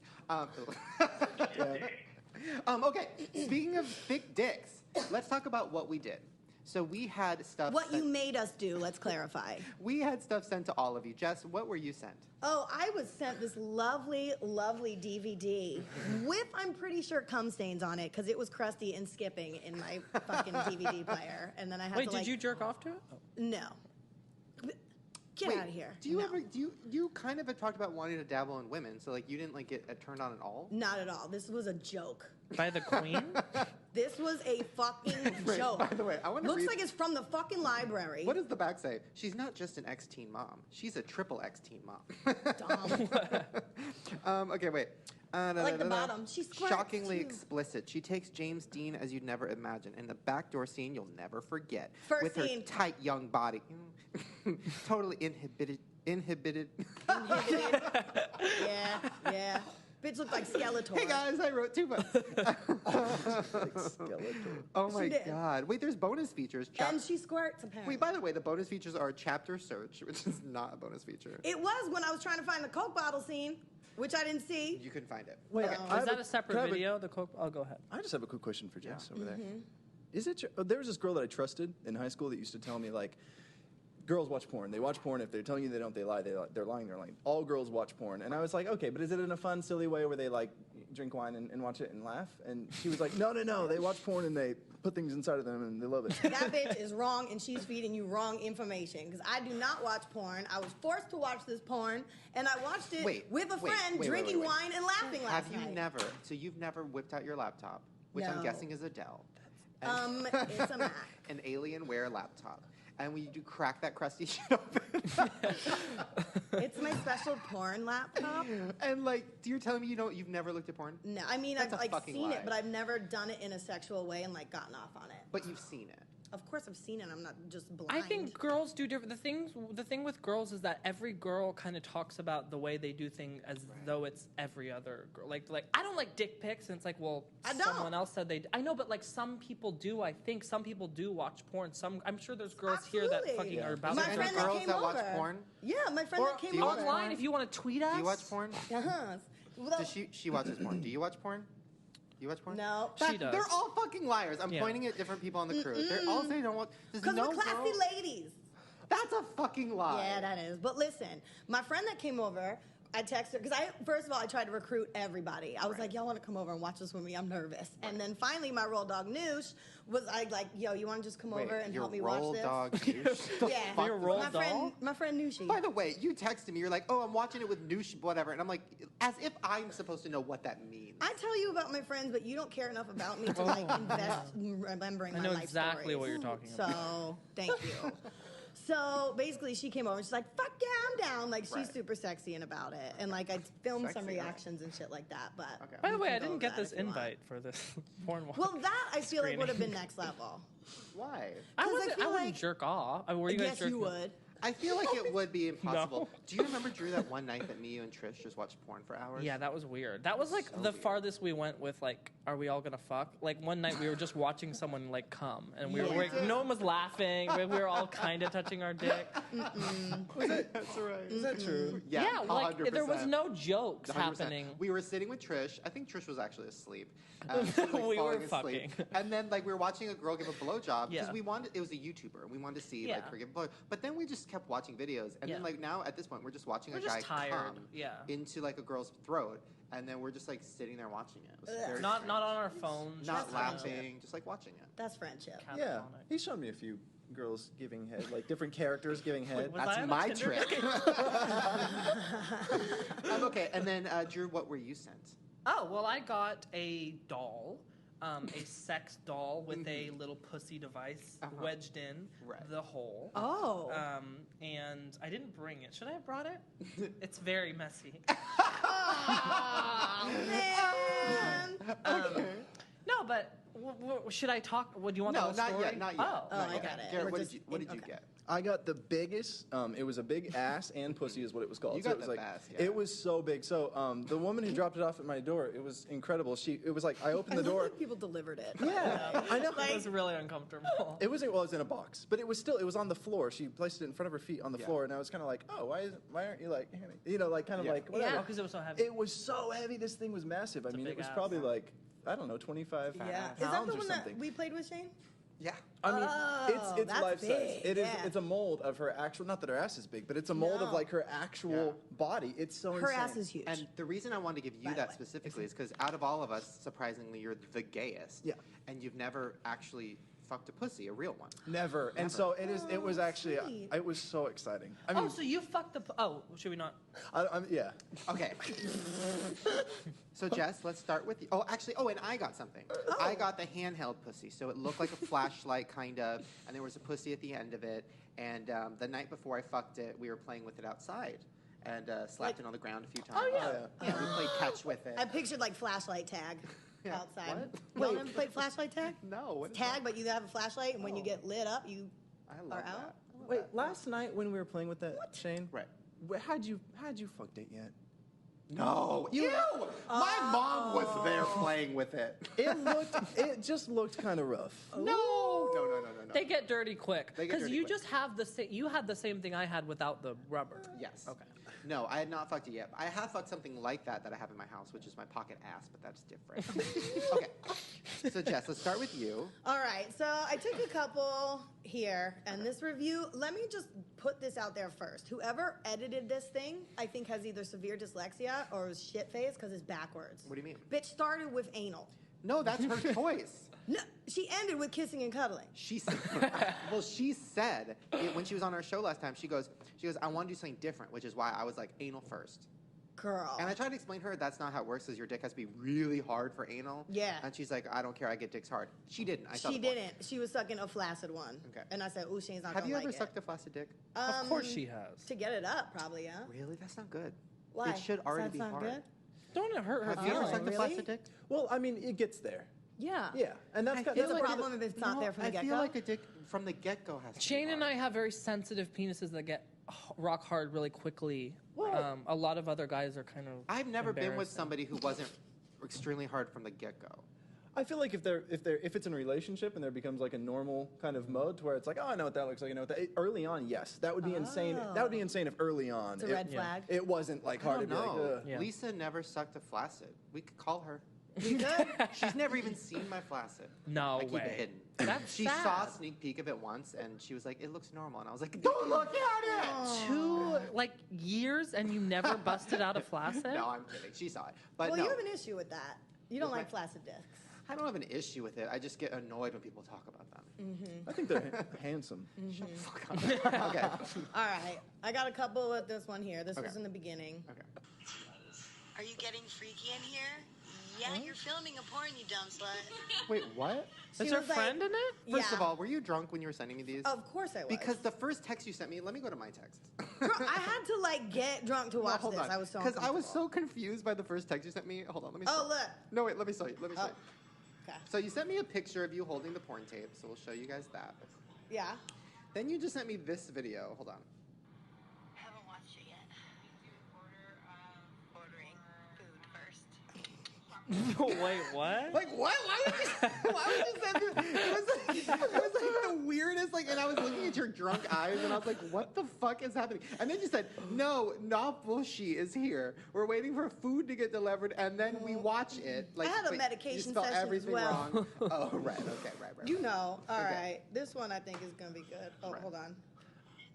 Okay, speaking of thick dicks, let's talk about what we did. So we had stuff. What you sent- made us do, let's clarify. We had stuff sent to all of you. Jess, what were you sent? Oh, I was sent this lovely, lovely DVD with, I'm pretty sure, cum stains on it because it was crusty and skipping in my fucking DVD player. And then I had Wait, to did like, you jerk off to it? No. Get Wait, out of here. Do you No. ever? You kind of had talked about wanting to dabble in women, so like you didn't like get turned on at all? Not at all. This was a joke. By the queen? This was a fucking joke. By the way, I want to Looks read. like it's from the fucking library. What does the back say? She's not just an ex-teen mom. She's a triple ex-teen mom. Dumb. Okay, wait. Like the bottom. She squirts, Shockingly too. explicit. She takes James Dean as you'd never imagine. In the backdoor scene you'll never forget. First with her scene. tight young body. Totally inhibited. Inhibited. Yeah. Bitch looked like Skeletor. Hey guys, I wrote 2 books. Skeletor. Oh my She did. god. Wait, there's bonus features. And she squirts, apparently. Wait, by the way, the bonus features are chapter search, which is not a bonus feature. It was when I was trying to find the Coke bottle scene, which I didn't see. You couldn't find it. Wait, Okay. I Is have that a separate can I have video? The Coke? Oh, go ahead. I just have a quick question for Jess over there. Mm-hmm. Is it? There was this girl that I trusted in high school that used to tell me like, girls watch porn. They watch porn. If they're telling you they don't, they lie. They're lying. They're lying. All girls watch porn. And I was like, okay, but is it in a fun, silly way where they like drink wine and watch it and laugh? And she was like, no. They watch porn and they put things inside of them and they love it. That bitch is wrong, and she's feeding you wrong information. Because I do not watch porn. I was forced to watch this porn, and I watched it with a friend, drinking wine and laughing last Have you night. never? So you've never whipped out your laptop, which I'm No. guessing is a Dell. It's a Mac. An Alienware laptop. And when you do crack that crusty shit open, It's my special porn laptop. and like, you're telling me you've never looked at porn, No, I mean, That's I've a like fucking seen lie. it, but I've never done it in a sexual way and like gotten off on it. but you've seen it. Of course, I've seen it. I'm not just blind. I think girls do different. The thing with girls is that every girl kind of talks about the way they do things as though it's every other girl. Like I don't like dick pics, and it's like, well, I don't. someone else said they. I know, but like some people do. I think some people do watch porn. I'm sure there's girls here that Absolutely. fucking Yeah. are about My to Is friend there that girls came that watch over. porn? Yeah, my friend Or that came do you watch over. online if you want to tweet us. Do you watch porn? Uh-huh. Well, Does she watches porn. Do you watch porn? You watch porn? No. She does. They're all fucking liars. I'm Yeah. pointing at different people on the crew. They're all saying don't watch. There's Because no we're classy girl- ladies. That's a fucking lie. Yeah, that is. But listen, my friend that came over, I texted her, because first of all, I tried to recruit everybody. I was like, y'all want to come over and watch this with me? I'm nervous. And then finally, my roll dog, Noosh, was like, yo, you want to just come Wait, over and your help me roll watch this? dog douche? The Yeah. fuck Your is roll that? My friend Nooshi. By the way, you texted me. You're like, oh, I'm watching it with Noosh, whatever. And I'm like, as if I'm supposed to know what that means. I tell you about my friends, but you don't care enough about me to like invest in remembering I my know life exactly stories. what you're talking about. So thank you. So basically, she came over and she's like, "Fuck yeah, I'm down!" Like she's Right. super sexy and about it, and like I filmed some Sexy, right. reactions and shit like that. But Okay. By the you way, can I go didn't over get that this if you want. invite for this porn watch. Well, that I feel like would have been Screening. next level. Why? I 'cause I wouldn't feel jerk like- off. I mean, were you guys Yes, jerking you would. I feel like it would be impossible. Do you remember, Drew, that one night that me, you, and Trish just watched porn for hours? Yeah, that was weird. That was like So the weird. farthest we went with like, are we all gonna fuck? Like one night we were just watching someone like come, and we were no one was laughing. We were all kind of touching our dick. That's right. Is that true? Yeah, like 100%. there was no jokes 100%. happening. We were sitting with Trish. I think Trish was actually asleep. She was, like, We were falling asleep. fucking. And then like we were watching a girl give a blowjob because Yeah. we wanted. It was a YouTuber. We wanted to see Yeah. like her give a blow. But then we just kept watching videos, and then Yeah. like now at this point we're just watching We're a just guy tired. come Yeah. into like a girl's throat, and then we're just like sitting there watching it. It was very Not strange. on our phones. Not just, laughing, just like watching it. That's friendship. Yeah. catatonic. He's shown me a few girls giving head, like different characters giving head. Was I That's on a my Tinder trick. date? Okay, and then Drew, what were you sent? Oh, well, I got a doll, a sex doll with a little pussy device wedged in Right. the hole. Oh. And I didn't bring it. Should I have brought it? It's very messy. Oh, man. No, but should I talk? Do you want the No, whole not story? yet, not yet. Oh, Oh, not I yet. got it. Garrett, We're what just did you okay. get? I got the biggest. It was a big ass and pussy, is what it was called. You So got it was the like best, yeah. it was so big. So the woman who dropped it off at my door, it was incredible. It was like I opened the I love door. when people delivered it. Yeah, I know. It was really uncomfortable. It wasn't. Well, it was in a box, but it was on the floor. She placed it in front of her feet on the Yeah. floor, and I was kind of like, oh, why aren't you like, like kind of Yeah. like whatever. Oh, because it was so heavy. It was so heavy. This thing was massive. I a mean, it big was ass. probably like I don't know, 25 Yeah. Is pounds that the or one something. that we played with, Shane? Yeah. I mean, Oh, it's that's life size. big, It is. yeah. It's a mold of her actual. Not that her ass is big, but it's a mold of No. like her actual body. It's so Her insane. ass is huge. And the reason I wanted to give you By the that way. specifically is because out of all of us, surprisingly, you're the gayest. Yeah. And you've never actually fucked a pussy, a real one. Never. And Never. so it is. It was actually. sweet. It was so exciting. I mean, Oh, so you fucked the... should we not? yeah. Okay. So Jess, let's start with you. Oh, actually, and I got something. I got the handheld pussy. So it looked like a flashlight, kind of, and there was a pussy at the end of it. And the night before I fucked it, we were playing with it outside and slapped it on the ground a few times. Oh, yeah. Yeah, we played catch with it. I pictured like flashlight tag Yeah. outside. What? Y'all never played flashlight tag? No. What is Tag, that? but you have a flashlight, and when you Oh. get lit up, you I love are that. out? I love Wait, that. last night when we were playing with that, Shane. Right. How'd you fucked it yet? No. Ew. My mom was there playing with it. It just looked kind of rough. No. No. They get dirty quick. They get Because dirty you quick. just have the same... You had the same thing I had without the rubber. Yes. Okay. No, I had not fucked it yet. I have fucked something like that I have in my house, which is my pocket ass, but that's different. Okay. So Jess, let's start with you. All right, so I took a couple here, and this review, let me just put this out there first. Whoever edited this thing, I think has either severe dyslexia or is shit-faced because it's backwards. What do you mean? Bitch started with anal. No, that's her choice. No, she ended with kissing and cuddling. She said, she said when she was on our show last time, she goes, I want to do something different, which is why I was like anal first. Girl. And I tried to explain to her that's not how it works, is your dick has to be really hard for anal. Yeah. And she's like, I don't care, I get dicks hard. She didn't. I saw She the point. didn't. She was sucking a flaccid one. Okay. And I said, ooh, Shane's not Have gonna you like ever it. sucked a flaccid dick? Of course she has. To get it up, probably, yeah. Really? That's not good. Why? It should already Does be that sound hard. good? Don't it hurt her Have you ever Oh, sucked a really? flaccid dick? Well, I mean, it gets there. Yeah. Yeah, and that's I got, feel It's that's a part of the- problem if it's not there from the I get-go. feel like a dick from the get-go has to Shane be and I hard. have very sensitive penises that get rock hard really quickly. Well- A lot of other guys are kind of. I've never been with embarrassing. somebody who wasn't extremely hard from the get-go. I feel like if it's in a relationship and there becomes like a normal kind of mode to where it's like, oh, I know what that looks like. I know what that. Early on, yes, that would be insane. That would be insane if early on It's a red yeah. flag. it wasn't like I hard to don't be like, know. ugh. Yeah. Lisa never sucked a flaccid. We could call her. You good? She's never even seen my flaccid. No I keep way. it hidden. That's She sad. saw a sneak peek of it once, and she was like, "It looks normal," and I was like, "Don't look at it." 2 years and you never busted out a flaccid? No, I'm kidding. She saw it, but Well, no, you have an issue with that. You don't With like my- flaccid dicks. I don't have an issue with it. I just get annoyed when people talk about them. I think they're handsome. Shut the fuck up. Okay. All right. I got a couple with this one here. This Okay. was in the beginning. Okay. Are you getting freaky in here? Yeah, you're filming a porn, you dumb slut. Wait, what? Is She her was like- friend in it? First Yeah. of all, were you drunk when you were sending me these? Of course I was. Because the first text you sent me, let me go to my text. Girl, I had to get drunk to watch this. I was so Because I was so uncomfortable. confused by the first text you sent me. Hold on, let me. Oh, show- look. No, wait, let me show you. Let me show Oh. you. Okay. So you sent me a picture of you holding the porn tape, so we'll show you guys that. Yeah. Then you just sent me this video. Hold on. Wait, what? Like what? Why would you say that? It was like the weirdest. Like, and I was looking at your drunk eyes, and I was like, "What the fuck is happening?" And then you said, "No, Nabushi is here. We're waiting for food to get delivered, and then we watch it." Like, I had a wait, medication you spelled session as everything well. wrong. Oh, right. Okay, right. You know. All Okay. right. This one I think is gonna be good. Oh, Right. hold on.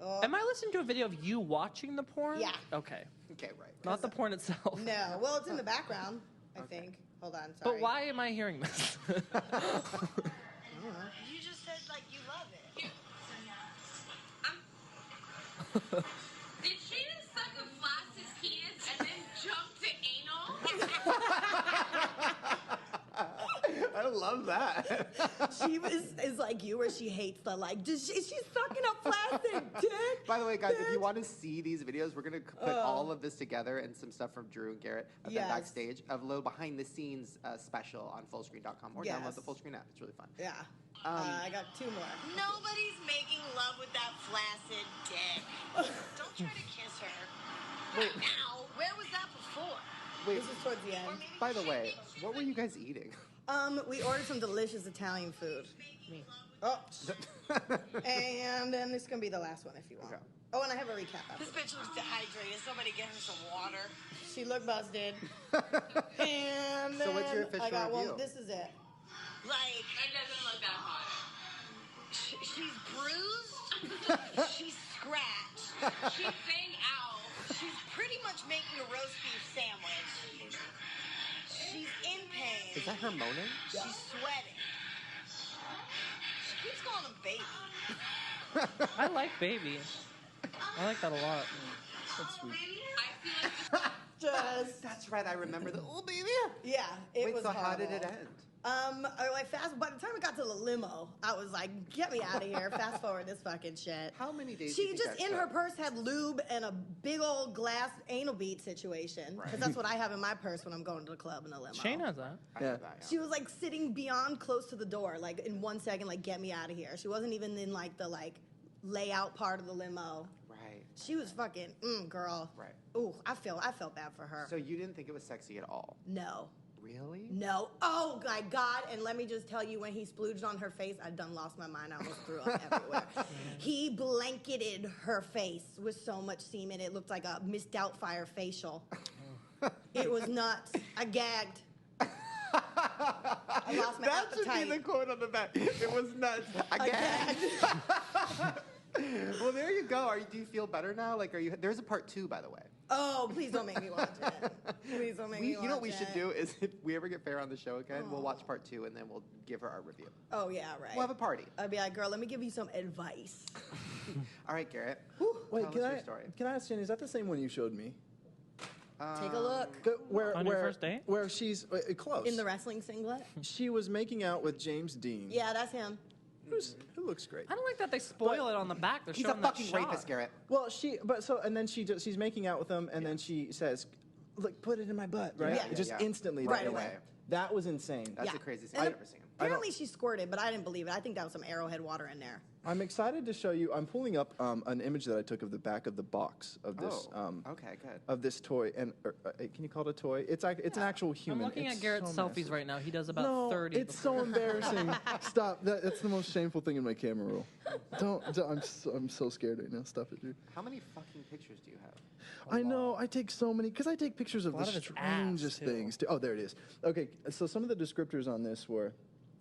Oh. Am I listening to a video of you watching the porn? Yeah. Okay. Okay, right. Not the porn itself. No. Well, it's in the background. I think. Hold on. Sorry. But why am I hearing this? You just said like you love it. Did she just suck a flaccid penis and then jump to anal? I love that. She is like you, where she hates the like. She's sucking up flaccid dick. By the way, guys, if you bitch. want to see these videos, we're going to put all of this together and some stuff from Drew and Garrett of them Yes. backstage, of a little behind-the-scenes special on Fullscreen.com, or download Yes. the Fullscreen app. It's really fun. Yeah. I got 2 more. Nobody's making love with that flaccid dick. Don't try to kiss her. Wait. Now, where was that before? Wait, This is towards the end. by the way, what were you guys eating? We ordered some delicious Italian food. Oh. And then this is gonna be the last one if you want. Okay. Oh, and I have a recap. This After. bitch looks dehydrated. Somebody get her some water. She looked busted. And then So what's your official I got review? one. This is it. Like, It doesn't look that hot. she's bruised. She's scratched. She's saying ow. She's pretty much making a roast beef sandwich. She's in pain. Is that her moaning? She's sweating. She keeps calling him baby. I like baby. I like that a lot. That's sweet. I feel like Just That's right, I remember the, oh, baby. yeah. It Wait, was so how did horrible. it end? I by the time it got to the limo, I was like, get me out of here. Fast forward this fucking shit. How many days do you She think just that in her took? purse had lube and a big old glass anal bead situation. Because Right. that's what I have in my purse when I'm going to the club in a limo. Shane has that. I Yeah. have that, She was like sitting beyond close to the door, like in 1 second, like get me out of here. She wasn't even in like the layout part of the limo. Right. She was fucking girl. Right. Ooh, I felt bad for her. So you didn't think it was sexy at all? No. Really? No. Oh my God. And let me just tell you, when he splooged on her face, I done lost my mind. I almost threw up everywhere. He blanketed her face with so much semen. It looked like a Miss Doubtfire facial. It was nuts. I gagged. I lost my That should appetite. be the quote on the back. It was nuts. I Again. gagged. Well, there you go. Do you feel better now? Like, there's a part 2, by the way. Oh, please don't make me watch it. Please don't make me watch it. You know what we should do is, if we ever get Fair on the show again, we'll watch part 2 and then we'll give her our review. Oh, yeah, right. We'll have a party. I'd be like, girl, let me give you some advice. All right, Garrett. Wait, Tell can us I your story. can I ask Jenny? Is that the same one you showed me? Take a look. Where On your first date? Where she's close. In the wrestling singlet? She was making out with James Dean. Yeah, that's him. Who looks great. I don't like that they spoil it on the back. They're He's a showing that fucking shot. rapist, Garrett. Well, and then she's making out with him, and then she says, "Look, put it in my butt," right? Yeah. Just Yeah. instantly, Right that away. That was insane. That's Yeah. the craziest thing And I've ever seen. Apparently she squirted, but I didn't believe it. I think that was some Arrowhead water in there. I'm excited to show you. I'm pulling up an image that I took of the back of the box of this Okay, good. of this toy. And can you call it a toy? It's an actual I'm human. looking It's at Garrett's so selfies massive. right now. He does about No, 30. it's so embarrassing. Stop. That's the most shameful thing in my camera roll. Don't. I'm so scared right now. Stop it, dude. How many fucking pictures do you have? I know. I take so many because I take pictures of the lot of it's ass, strangest too. things. Too. Oh, there it is. Okay, so some of the descriptors on this were,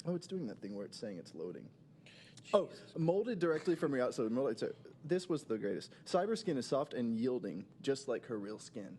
it's doing that thing where it's saying it's loading. Oh, molded directly from your outside. This was the greatest. Cyber skin is soft and yielding, just like her real skin.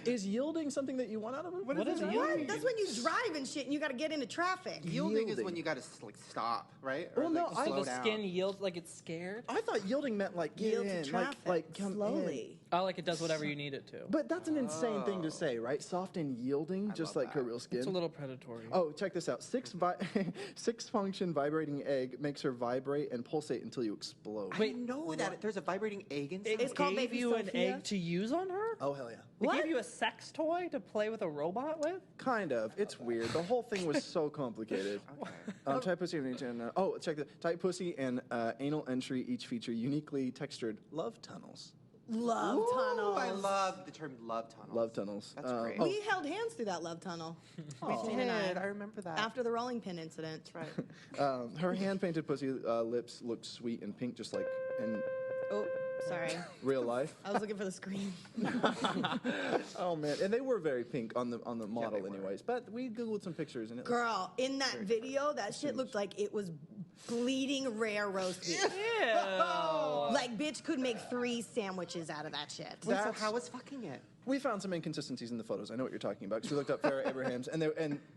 Is yielding something that you want out of it? What is it? yielding? That's when you drive and shit and you got to get into traffic. Yielding is Yielding. when you got to stop, right? Or Well, no, like, slow the down. skin yields like it's scared. I thought yielding meant like get Yield to in, traffic like come slowly. in. Oh, like it does whatever you need it to. But that's an insane thing to say, right? Soft and yielding, just love like her that. real skin. It's a little predatory. Oh, check this out. Six function vibrating egg makes her vibrate and pulsate until you explode. I didn't know that there's a vibrating egg inside. It's called gave Baby you an Sophia? egg to use on her? Oh, hell yeah. They What? gave you a sex toy to play with a robot with? Kind of. It's weird. The whole thing was so complicated. Okay. Tight pussy and check the tight pussy and anal entry each feature uniquely textured love tunnels. Love tunnels. I love the term love tunnels. Love tunnels. That's great. We held hands through that love tunnel. We Christine and did. I remember that. After the rolling pin incident. Right. Her hand-painted pussy lips looked sweet and pink, just like in Oh, sorry. real life. I was looking for the screen. Oh man, and they were very pink on the model, they were. anyways. But we googled some pictures, and it Girl, in that video, that shit looked like it was bleeding rare roast beef. Like, bitch could make 3 sandwiches out of that shit. Wait, so how was fucking it? We found some inconsistencies in the photos. I know what you're talking about because we looked up Farrah Abraham's,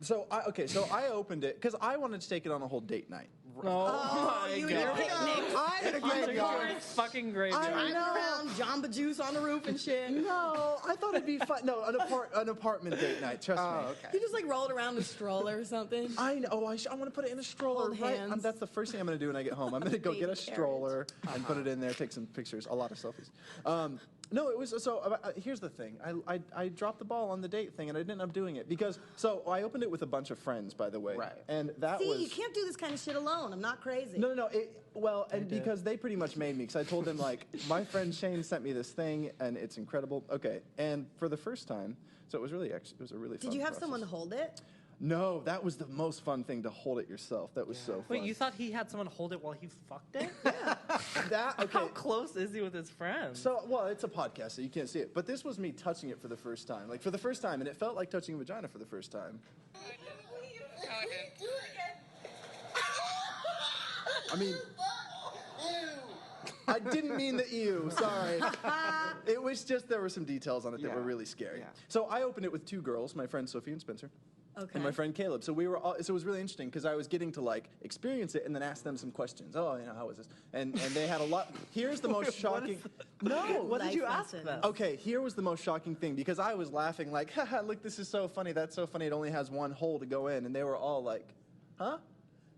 so I opened it because I wanted to take it on a whole date night. Oh, you did a picnic. I had a great time. Fucking great. Riding around, Jamba Juice on the roof and shit. No, I thought it'd be fun. No, an apartment date night. Trust me. Okay. You just like rolled around in a stroller or something. I know. I want to put it in a stroller. Hold Right. hands. That's the first thing I'm going to do when I get home. I'm going to go get a stroller and put it in there, take some pictures, a lot of selfies. No, it was so. Here's the thing. I dropped the ball on the date thing, and I didn't end up doing it because. So I opened it with a bunch of friends, by the way. Right. And that See, was. you can't do this kind of shit alone. I'm not crazy. No. And because they pretty much made me, because I told them like, my friend Shane sent me this thing, and it's incredible. Okay, and for the first time, so it was a really fun. Did you have process. someone hold it? No, that was the most fun thing, to hold it yourself. That was so fun. Wait, you thought he had someone hold it while he fucked it? Okay. How close is he with his friends? So, well, it's a podcast, so you can't see it. But this was me touching it for the first time. Like, for the first time, and it felt like touching a vagina for the first time. I mean, I didn't mean the ew, sorry. It was just, there were some details on it that were really scary. Yeah. So I opened it with 2 girls, my friend Sophie and Spencer. Okay. And my friend Caleb. So we were all, so it was really interesting because I was getting to like experience it and then ask them some questions. Oh, how was this? And they had a lot. Here's the most shocking. No. What did you Life ask lesson. them? Okay, here was the most shocking thing because I was laughing like, haha, look, this is so funny. That's so funny. It only has 1 hole to go in. And they were all like, huh?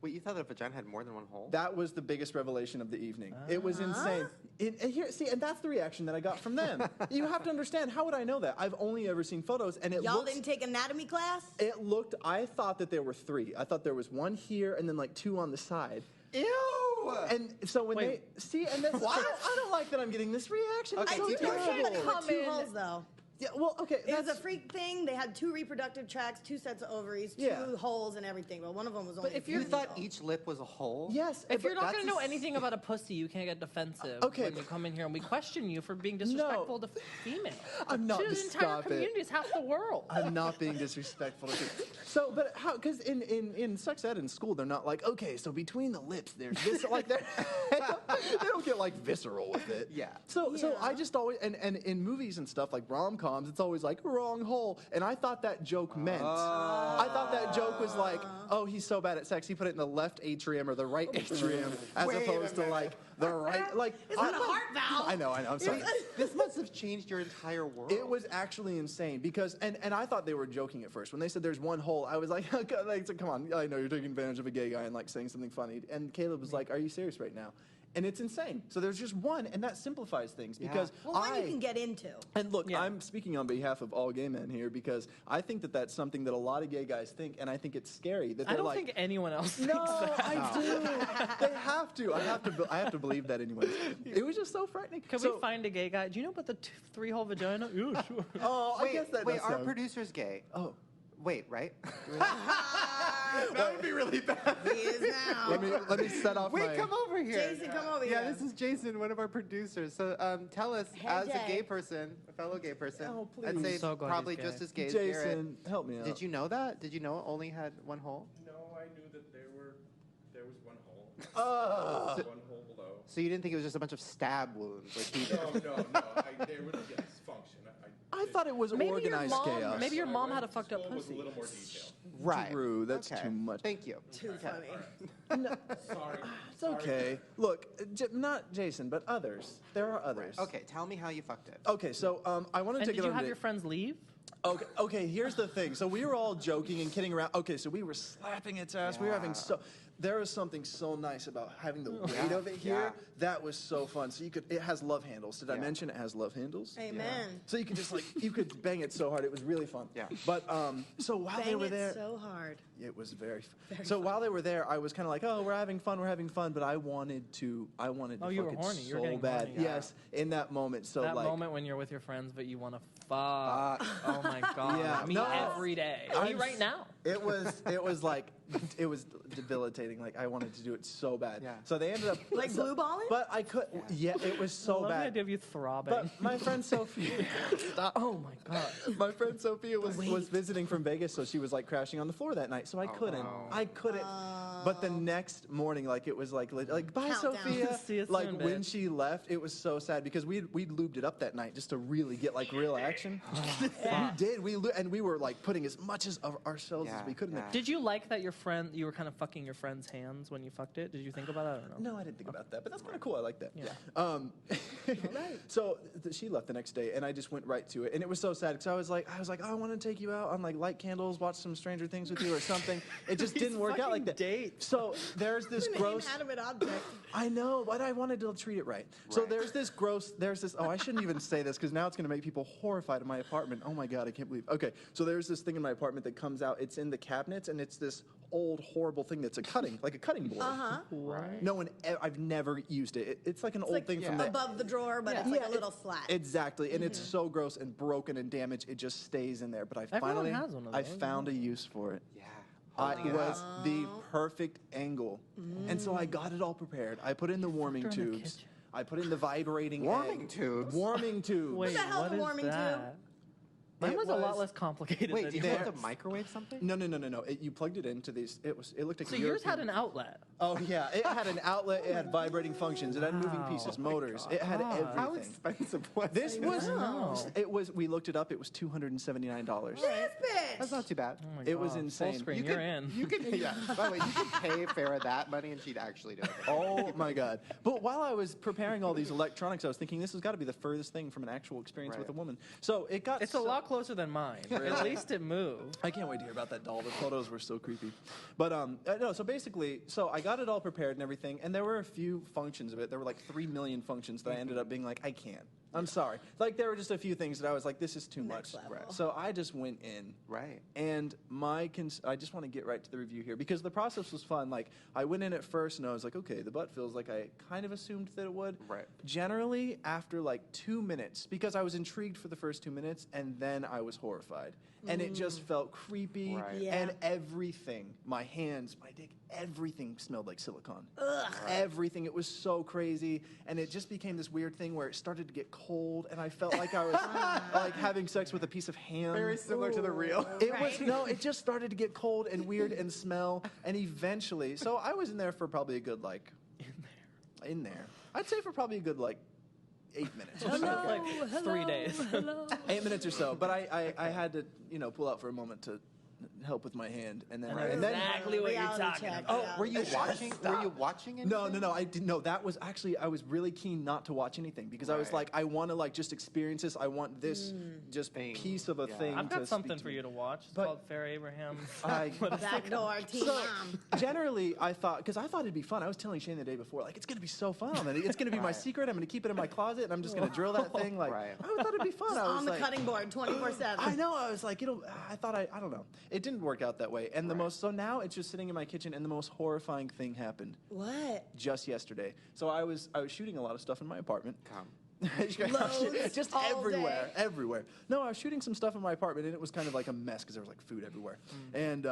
Wait, you thought that a vagina had more than 1 hole? That was the biggest revelation of the evening. It was insane. And that's the reaction that I got from them. You have to understand, how would I know that? I've only ever seen photos, and it Y'all looks, didn't take anatomy class? it looked, I thought that there were 3. I thought there was 1 here and then like 2 on the side. Ew! And so when Wait. they, see, and that's, I don't like that I'm getting this reaction. It's Okay, so do you know terrible. Somebody put 2 holes though. Yeah, well, okay. It was that's- a freak thing. They had 2 reproductive tracts, 2 sets of ovaries, 2 Yeah. holes and everything. But one of them was only. if a you You few thought holes. each lip was a hole? Yes. If you're but not that's going to know a s- anything about a pussy, you can't get defensive Okay. when you come in here and we question you for being disrespectful to females. I'm not. To the entire Stop it. community is half the world. I'm not being disrespectful to people. So, but how? Because in sex ed in school, they're not like, okay, so between the lips, there's this, like they don't get like visceral with it. Yeah. So Yeah. I just always and in movies and stuff like rom-coms, it's always like wrong hole, and I thought that joke meant. I thought that joke was like, oh, he's so bad at sex, he put it in the left atrium or the right atrium, as Wait a opposed to minute. like the right, like. It's not a heart valve. I know. I'm sorry. This must have changed your entire world. It was actually insane because, and I thought they were joking at first. When they said there's 1 hole, I was like, come on, I know you're taking advantage of a gay guy and like saying something funny. And Caleb was like, are you serious right now? And it's insane. So there's just 1, and that simplifies things because Well, one you can get into. And look, Yeah. I'm speaking on behalf of all gay men here because I think that that's something that a lot of gay guys think, and I think it's scary that I they're don't like, think anyone else no, thinks that. I do. They have to. I have to believe that anyway. It was just so frightening. Can So- we find a gay guy? Do you know about the 3-hole vagina? Yeah, sure. Oh, I guess that wait, does our sound- producer's gay. Oh. Wait, right? That would be really bad. He is now. Let me set off Wait, my. come over here. Jason, come over Yeah, here. this is Jason, one of our producers. So tell us, Hey, as a Jay. gay person, a fellow gay person, Oh, I'd please. say I'm so glad probably he's gay. just as gay as Garrett. Jason, help me out. Did you know that? Did you know it only had 1 hole? No, I knew that there was 1 hole. 1 hole below. So you didn't think it was just a bunch of stab wounds like he did? No. There was dysfunction. I thought it was organized chaos. Maybe your mom had a fucked up With a pussy. little more detail. Right. True, that's Okay. too much. Thank you. Too funny. Sorry. It's okay. Look, not Jason, but others. There are others. Okay, tell me how you fucked it. Okay, so I want to And take did it you on have a your date. friends leave? Okay, here's the thing. So we were all joking and kidding around. Okay, so we were slapping its ass. We were having there is something so nice about having the weight of it here. Yeah. That was so fun. So it has love handles. Did I Yeah. mention it has love handles? Amen. So you could just you could bang it so hard. It was really fun. Yeah. But so while they Bang were it there, so hard. it was very so fun. While they were there, I was kind of like, oh, we're having fun, but I wanted to Oh, fuck you were it horny. You were so getting bad. horny. Yes, in that moment. So that like moment when you're with your friends, but you want to fuck. Oh my god. Yeah, Me every day. Me right now. It was like it was debilitating. Like I wanted to do it so bad. Yeah. So they ended up Like blue balling? but I could. Yeah, it was I so love the bad. idea of you throbbing. But my friend Sophia, stop. Oh my god. My friend Sophia was visiting from Vegas, so she was like crashing on the floor that night. So I couldn't. I couldn't. But the next morning, like it was like bye Countdown. Sophia. See you Like soon, when bitch. she left, it was so sad because we'd lubed it up that night just to really get like real action. We did. And we were like putting as much of ourselves as we could in it. Did you like that you were kind of fucking your friend's hands when you fucked it? Did you think about that or no? No, I didn't think about that, but that's kind of cool. I like that. Yeah. So she left the next day, and I just went right to it, and it was so sad because I was like, oh, I want to take you out on like light candles, watch some Stranger Things with you or something. It just didn't work out like that. Dates. So there's this An gross. inanimate object. I know, but I wanted to treat it right. So there's this gross. Oh, I shouldn't even say this because now it's going to make people horrified in my apartment. Oh my god, I can't believe. Okay, so there's this thing in my apartment that comes out. It's in the cabinets, and it's this old horrible thing that's like a cutting board. Right. No one, I've never used it. It's like an old thing from the above the drawer, but it's like a little flat. Exactly, and it's so gross and broken and damaged. It just stays in there. But I Everyone finally, has one of I those, found a use for it. Yeah. It was the perfect angle, and so I got it all prepared. I put in the warming tubes. I put in the vibrating Warming tubes? Warming tubes. Wait, the hell's what a is warming tube? that? Mine It was a lot was- less complicated Wait, than did you yours. have to microwave something? No. You plugged it into these. It looked like So a yours had European- an outlet. Oh yeah, it had an outlet. It had vibrating functions. It had moving Wow. pieces, motors. It had God. everything. How expensive was This was. know. It was. We looked it up. It was $279. This bitch. That's not too bad. Oh my It was God. insane. Full screen, You you're could, in. You could, yeah. By the way, you could pay Farrah that money and she'd actually do it. Oh my God! But while I was preparing all these electronics, I was thinking this has got to be the furthest thing from an actual experience with a woman. So it got. It's a lot closer than mine. At least it moved. I can't wait to hear about that doll. The photos were so creepy. But no. So basically, I got it all prepared and everything, and there were a few functions of it. There were like 3 million functions that I ended up being like, I can't. I'm sorry. Like there were just a few things that I was like, this is too much. level. So I just went in. Right. And I just want to get right to the review here because the process was fun. Like I went in at first and I was like, okay, the butt feels like I kind of assumed that it would. Right. Generally, after like 2 minutes, because I was intrigued for the first 2 minutes and then I was horrified. And it just felt creepy. Right. Yeah. And everything, my hands, my dick, everything smelled like silicone. Ugh. Everything. It was so crazy. And it just became this weird thing where it started to get cold and I felt like I was like having sex with a piece of ham. Very similar to the real. It was it just started to get cold and weird and smell, and eventually, so I was in there for probably a good like in there. I'd say for probably a good like 8 minutes. Or so. Like 3 days. 8 minutes or so, but I had to pull out for a moment to help with my hand, and then and then. Exactly what you're Reality talking check, about. Oh, were you watching? Were you watching anything? No. I didn't. No, that was actually. I was really keen not to watch anything because I was Right. like, I want to like just experience this. I want this just Thing. piece of a Yeah. thing. I've to got something speak to for me. you to watch. It's But- called Fair Abraham. Backdoor team So, mom. generally, I thought it'd be fun. I was telling Shane the day before, like, it's going to be so fun. And it's going to be my Right. secret. I'm going to keep it in my closet, and I'm just going to drill that thing. Like, Right. I thought it'd be fun. I was On the like, cutting board 24/7. I know. I was like, I thought I don't know. It didn't work out that way. And so now it's just sitting in my kitchen, and the most horrifying thing happened What? just yesterday. So I was shooting a lot of stuff in my apartment. Come. Loads just all everywhere, day. everywhere. No, I was shooting some stuff in my apartment, and it was kind of like a mess because there was like food everywhere. And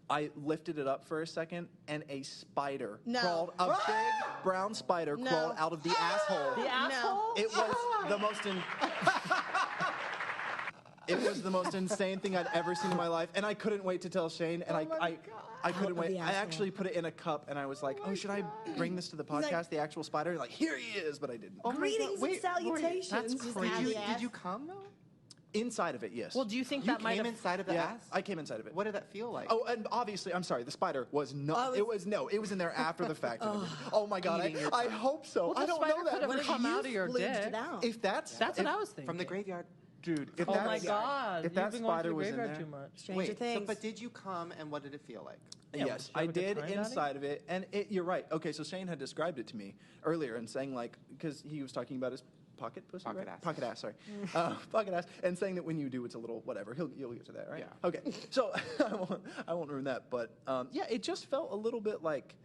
I lifted it up for a second, and a spider No. crawled. A big brown spider No. crawled out of the asshole. The asshole? It was the most. It was the most insane thing I'd ever seen in my life, and I couldn't wait to tell Shane. And I couldn't Out of wait. the I asshole. actually put it in a cup, and I was like, "Oh, should I bring this to the podcast? like- the actual spider?" And like, here he is, but I didn't. Oh my God. Greetings Wait, and salutations. that's Just crazy. have the Did ass. you come though? Inside of it, yes. Well, do you think You that might came have... inside of the yeah, ass? I came inside of it. What did that feel like? Oh, and obviously, I'm sorry, the spider was not. Oh, it was in there after the fact. Oh my God, Eating your I hope so. Well, I the don't spider know that. could have What if come you out of your splooged dick. it out? If that's That's what I was thinking. From the graveyard. dude. If Oh that, my God. If that You've been going to spider the was in graveyard there, too much. Stranger Wait, things. but did you come and what did it feel like? Yeah, yes, did you I have a good did time, Daddy? inside of it, and you're right. Okay, so Shane had described it to me earlier and saying like, because he was talking about his pocket pussy, Pocket right? ass. Pocket ass, sorry. Pocket ass, and saying that when you do, it's a little whatever. You'll get to that, right? Yeah. Okay, so I won't ruin that, but yeah, it just felt a little bit like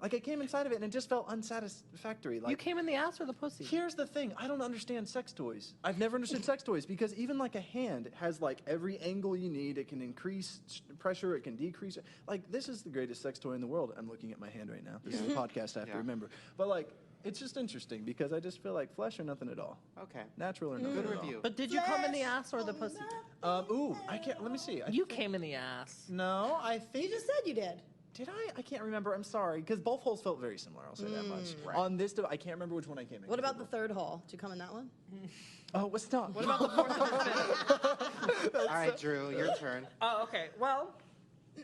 I came inside of it and it just felt unsatisfactory. Like, You came in the ass or the pussy? here's the thing, I don't understand sex toys. I've never understood sex toys because even like a hand has like every angle you need. It can increase pressure, it can decrease. Like, this is the greatest sex toy in the world. I'm looking at my hand right now. This is a podcast I have to remember. But like, it's just interesting because I just feel like flesh or nothing at all. Okay. Natural or nothing Good at all. review. But did you come in the ass or the pussy? Ooh, I can't, let me see. You came in the ass. No, I think. You just said you did. Did I? I can't remember. I'm sorry. Because both holes felt very similar, I'll say that much. Right. On this, I can't remember which one I came in. What about the third hole? Did you come in that one? Oh, what's not? What about the fourth and fifth? All right, Drew, your turn. Oh, okay. Well,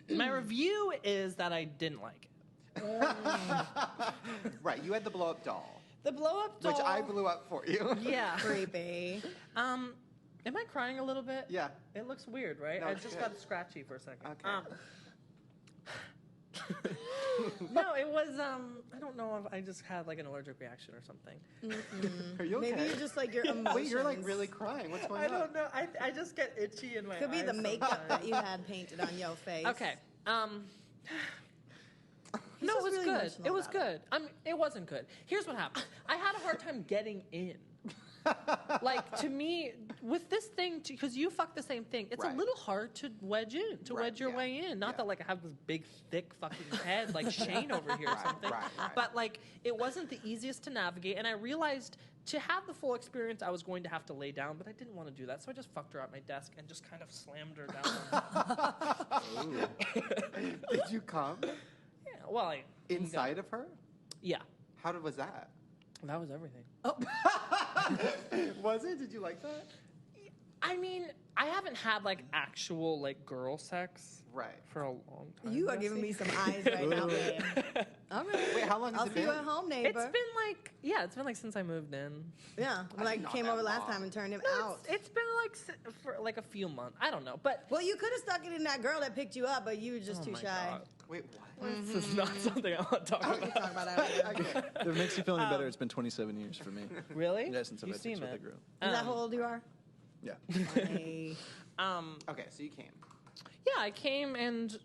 my review is that I didn't like it. Right, you had the blow-up doll, The blow-up doll. which I blew up for you. Yeah. Creepy. Am I crying a little bit? Yeah. It looks weird, right? No, I it's just good. got scratchy for a second. Okay. No, it was, I don't know if I just had like an allergic reaction or something. Are you okay? Maybe you just like your emotions. Wait, you're like really crying. What's going on? I don't know. I just get itchy in my Could be eyes the makeup that sometimes. you had painted on your face. Okay. He's No, it just was really good. emotional It was about it. good. It wasn't good. Here's what happened. I had a hard time getting in. Like, to me, with this thing, because you fuck the same thing, it's Right. a little hard to wedge in, to Right, wedge your yeah, way in. Not yeah. that, like, I have this big, thick fucking head like Shane over here or Right, something. right. But, like, it wasn't the easiest to navigate. And I realized to have the full experience, I was going to have to lay down, but I didn't want to do that. So I just fucked her at my desk and just kind of slammed her down. Did you come Yeah, well, inside of her? Yeah. How was that? That was everything. Was it? Did you like that? I mean, I haven't had like actual like girl sex Right. for a long time. You are giving me some eyes right now, babe. All right. Wait, how long has I'll it see you been? at home, It's neighbor. been like since I moved in. Yeah, when I not came that over last long. time and turned him No, out. it's been like for like a few months. I don't know, but Well, you could have stuck it in that girl that picked you up, but you were just oh too my shy. God. Wait, what? This is not something I want to talk We can about. talk about that later. Okay. If it makes you feel any better, it's been 27 years for me. Really? Yeah, since I've You had sex seem with a it. girl. Is that how old you are? Yeah. Hey. Okay, so you came. Yeah, I came and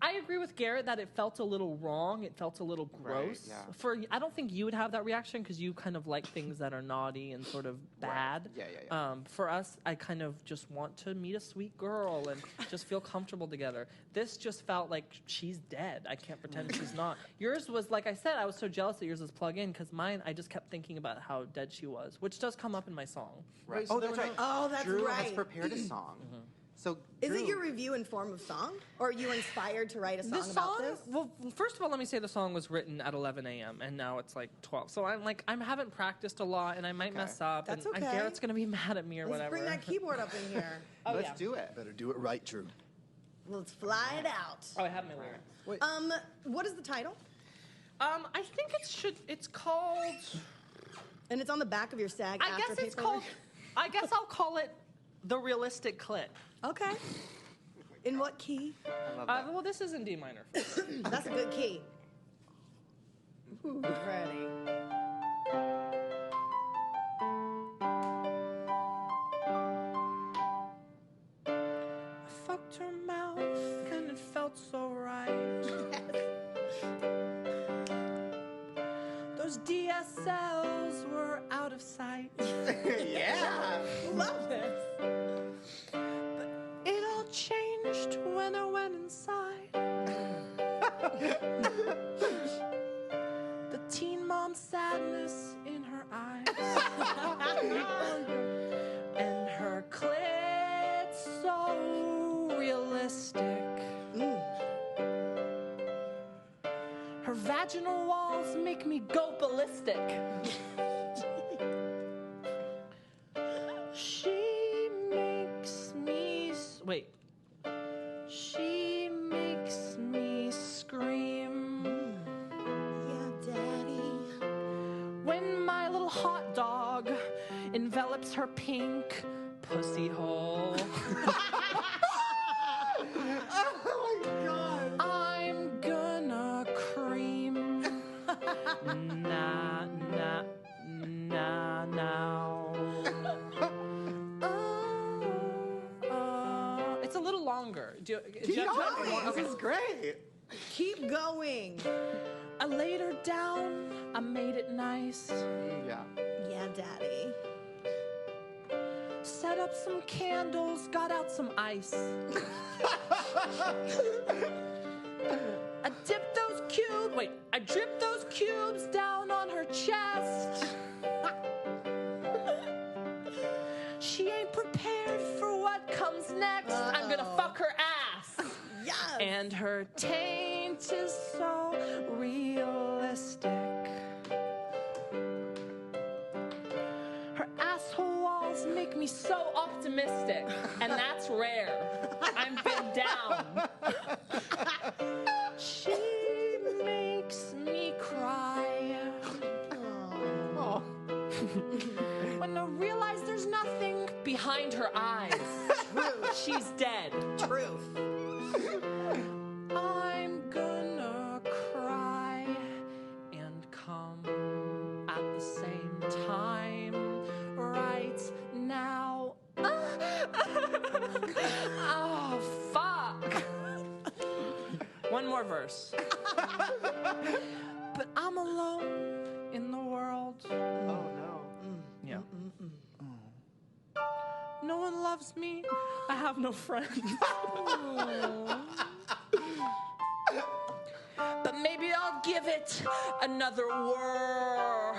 I agree with Garrett that it felt a little wrong. It felt a little gross. yeah. I don't think you would have that reaction because you kind of like things that are naughty and sort of bad. Yeah, yeah, yeah. For us, I kind of just want to meet a sweet girl and just feel comfortable together. This just felt like she's dead. I can't pretend she's not. Yours was, like I said, I was so jealous that yours was plug-in because mine, I just kept thinking about how dead she was, which does come up in my song. Right. Wait, so Oh, there that's were right. Oh, that's Drew has right. prepared a song. So Is Drew, it your review in form of song? Or are you inspired to write a song about this? Well, first of all, let me say the song was written at 11 a.m. and now it's like 12. So I haven't practiced a lot and I might mess up. That's and okay. Garrett's gonna be mad at me or Let's whatever. bring that keyboard up in here. Oh, let's yeah. do it. Better do it right, Drew. Let's fly it out. Oh, I have my lyrics. What is the title? I think it's called. And it's on the back of your SAG I after guess it's paperwork? called. I guess I'll call it The Realistic Clit. Okay. In what key? I love that. Well, this is in D minor. That's a good key. Ooh, ready. I fucked her mouth and it felt so right. Those DSLs were out of sight. Yeah. Love this. It all changed when I went inside. The teen mom sadness in her eyes. And her clit so realistic. Her vaginal walls make me go ballistic. She makes me wait. She makes me scream Yeah, daddy. when my little hot dog envelops her pink pussy hole. Oh my god. I'm gonna cream. Nah, nah, nah. now. It's a little longer. Do you have time for more? This is great. Keep going. I laid her down. I made it nice. Yeah. Yeah, Daddy. Set up some candles. Got out some ice. I dripped those cubes down on her chest. She ain't prepared for what comes next. I'm gonna fuck her ass. Yes. And her taint is so realistic. Her asshole walls make me so optimistic. And that's rare. I'm been down. She makes me cry. Oh. When I realize there's nothing behind her eyes. She's dead. Truth. I'm gonna cry and come at the same time right now. Oh, fuck. One more verse. But I'm alone in the world. Oh no. Yeah. No one loves me. I have no friends. But maybe I'll give it another whirl.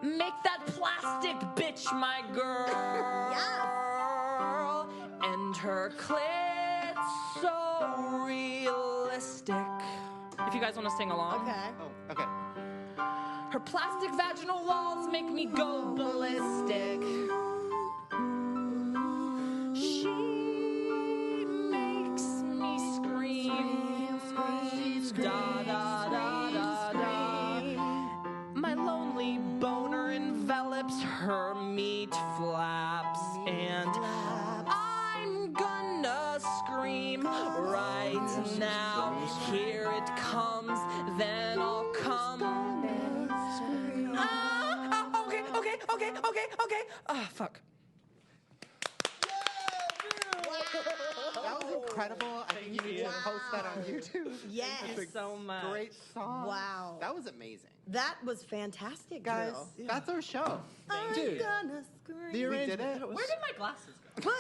Make that plastic bitch my girl. And her clit so realistic. If you guys want to sing along. Okay. Oh, okay. Her plastic vaginal walls make me go ballistic. She makes me scream. Da da da da da. My lonely boner envelops her meat flaps, and I'm gonna scream right now. Here it comes, then I'll come. Okay. Ah, fuck. That was incredible. I think you need to post that on YouTube. Yes. It's a so much. Great song. Wow. That was amazing. That was fantastic, Guys, girl. that's our show. I'm Dude. gonna scream. The We did arrangement. it. Where did my glasses go?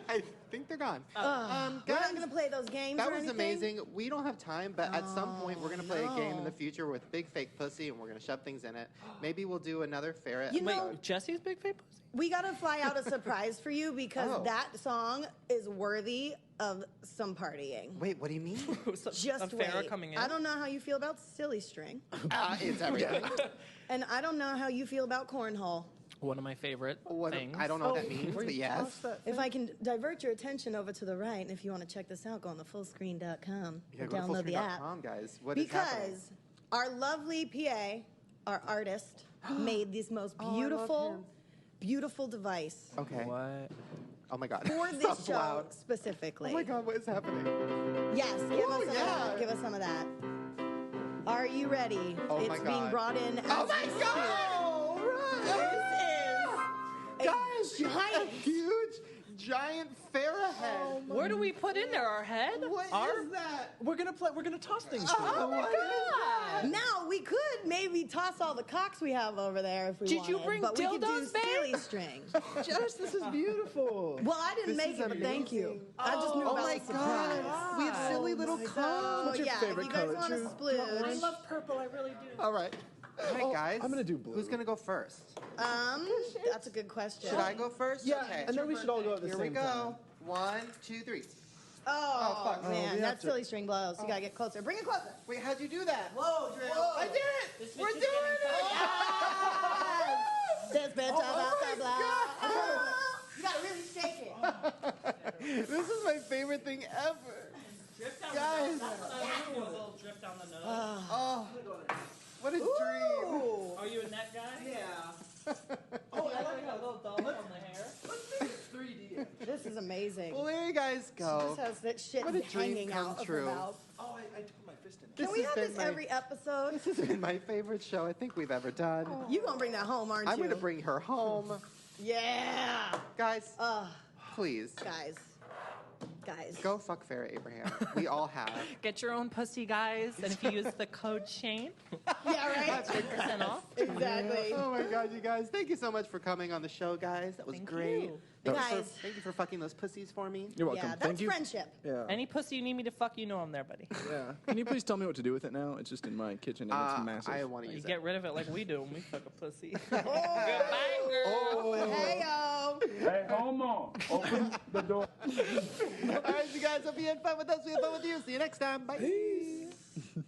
I think they're gone. We're not Guys, gonna play those games that or was anything? amazing. We don't have time, but at some point we're gonna play a game in the no. future with big fake pussy, and we're gonna shove things in it. Maybe we'll do another ferret. You know- Wait, Jesse's big fake pussy? We gotta fly out a surprise for you because Oh. that song is worthy of some partying. Wait, what do you mean? Just a Farrah wait. coming in? I don't know how you feel about silly string, It's everything. and I don't know how you feel about cornhole. One of my favorite things. I don't know what that means, but yes. If I can divert your attention over to the right, and if you want to check this out, go on the fullscreen.com You and gotta go to download the app. fullscreen.com, guys. What is happening? Because our lovely PA, our artist, made this most I love beautiful, him. beautiful device Okay. What? Oh my god. for this So show loud. specifically. Oh my god, what is happening? Yes, give us some of yeah. that. Give us some of that. Are you ready? Oh it's my being God. brought in. Oh as my we speak. god! This is Guys, a huge, giant Farrah head. Where do we put in there? Our head? What is that? We're gonna toss things to Oh my god! Now we could maybe toss all the cocks we have over there if we Did wanted. you bring but we could do dildos, babe? silly string. Jess, this is beautiful. Well, I didn't This make is it, but thank you. amazing. I just knew Oh about my the surprise. god! We have silly little So cones. What's your yeah, favorite if you guys color? want to True. split. purple, I really do. All right. All right, guys. I'm gonna do blue. Who's gonna go first? That's a good question. Should I go first? Yeah, Okay. and then we should all go at the Here same we go. time. 1, 2, 3. Oh, fuck. man, we that have to- silly string blows. You gotta get closer. Bring it closer. Wait, how'd you do that? Whoa, Drew. I did it! We're doing it! This bitch, blah, blah, blah. God. You gotta really shake it. This is my favorite thing ever. Guys. A little drip down the nose. Oh, what a dream. Ooh. Are you a net guy? Yeah. Oh, I like a little doll on the hair. Let's make it 3D. This is amazing. Well, there you guys go. This has that shit What a dream hanging come out true. of her mouth. Oh, I put my fist in. This we has have been this my- every episode. This has been my favorite show I think we've ever done. You gonna bring that home, aren't I'm you? going to bring her home. Yeah. Guys, please, Guys. go fuck Farrah Abraham. We all have. Get your own pussy, guys. And if you use the code Shane, Yeah, right? 10% off. Exactly. Oh my God, you guys. Thank you so much for coming on the show, guys. That was Thank great. you. Thank you for fucking those pussies for me. You're welcome. Yeah, Thank that's you. friendship. Yeah. Any pussy you need me to fuck, you know I'm there, buddy. Yeah. Can you please tell me what to do with it now? It's just in my kitchen and it's massive. I want to You use get it. rid of it like we do when we fuck a pussy. Oh. Goodbye, girl. Hey-o. Hey, homo, open the door. All right, you guys, hope you had fun with us. We had fun with you. See you next time. Bye. Peace.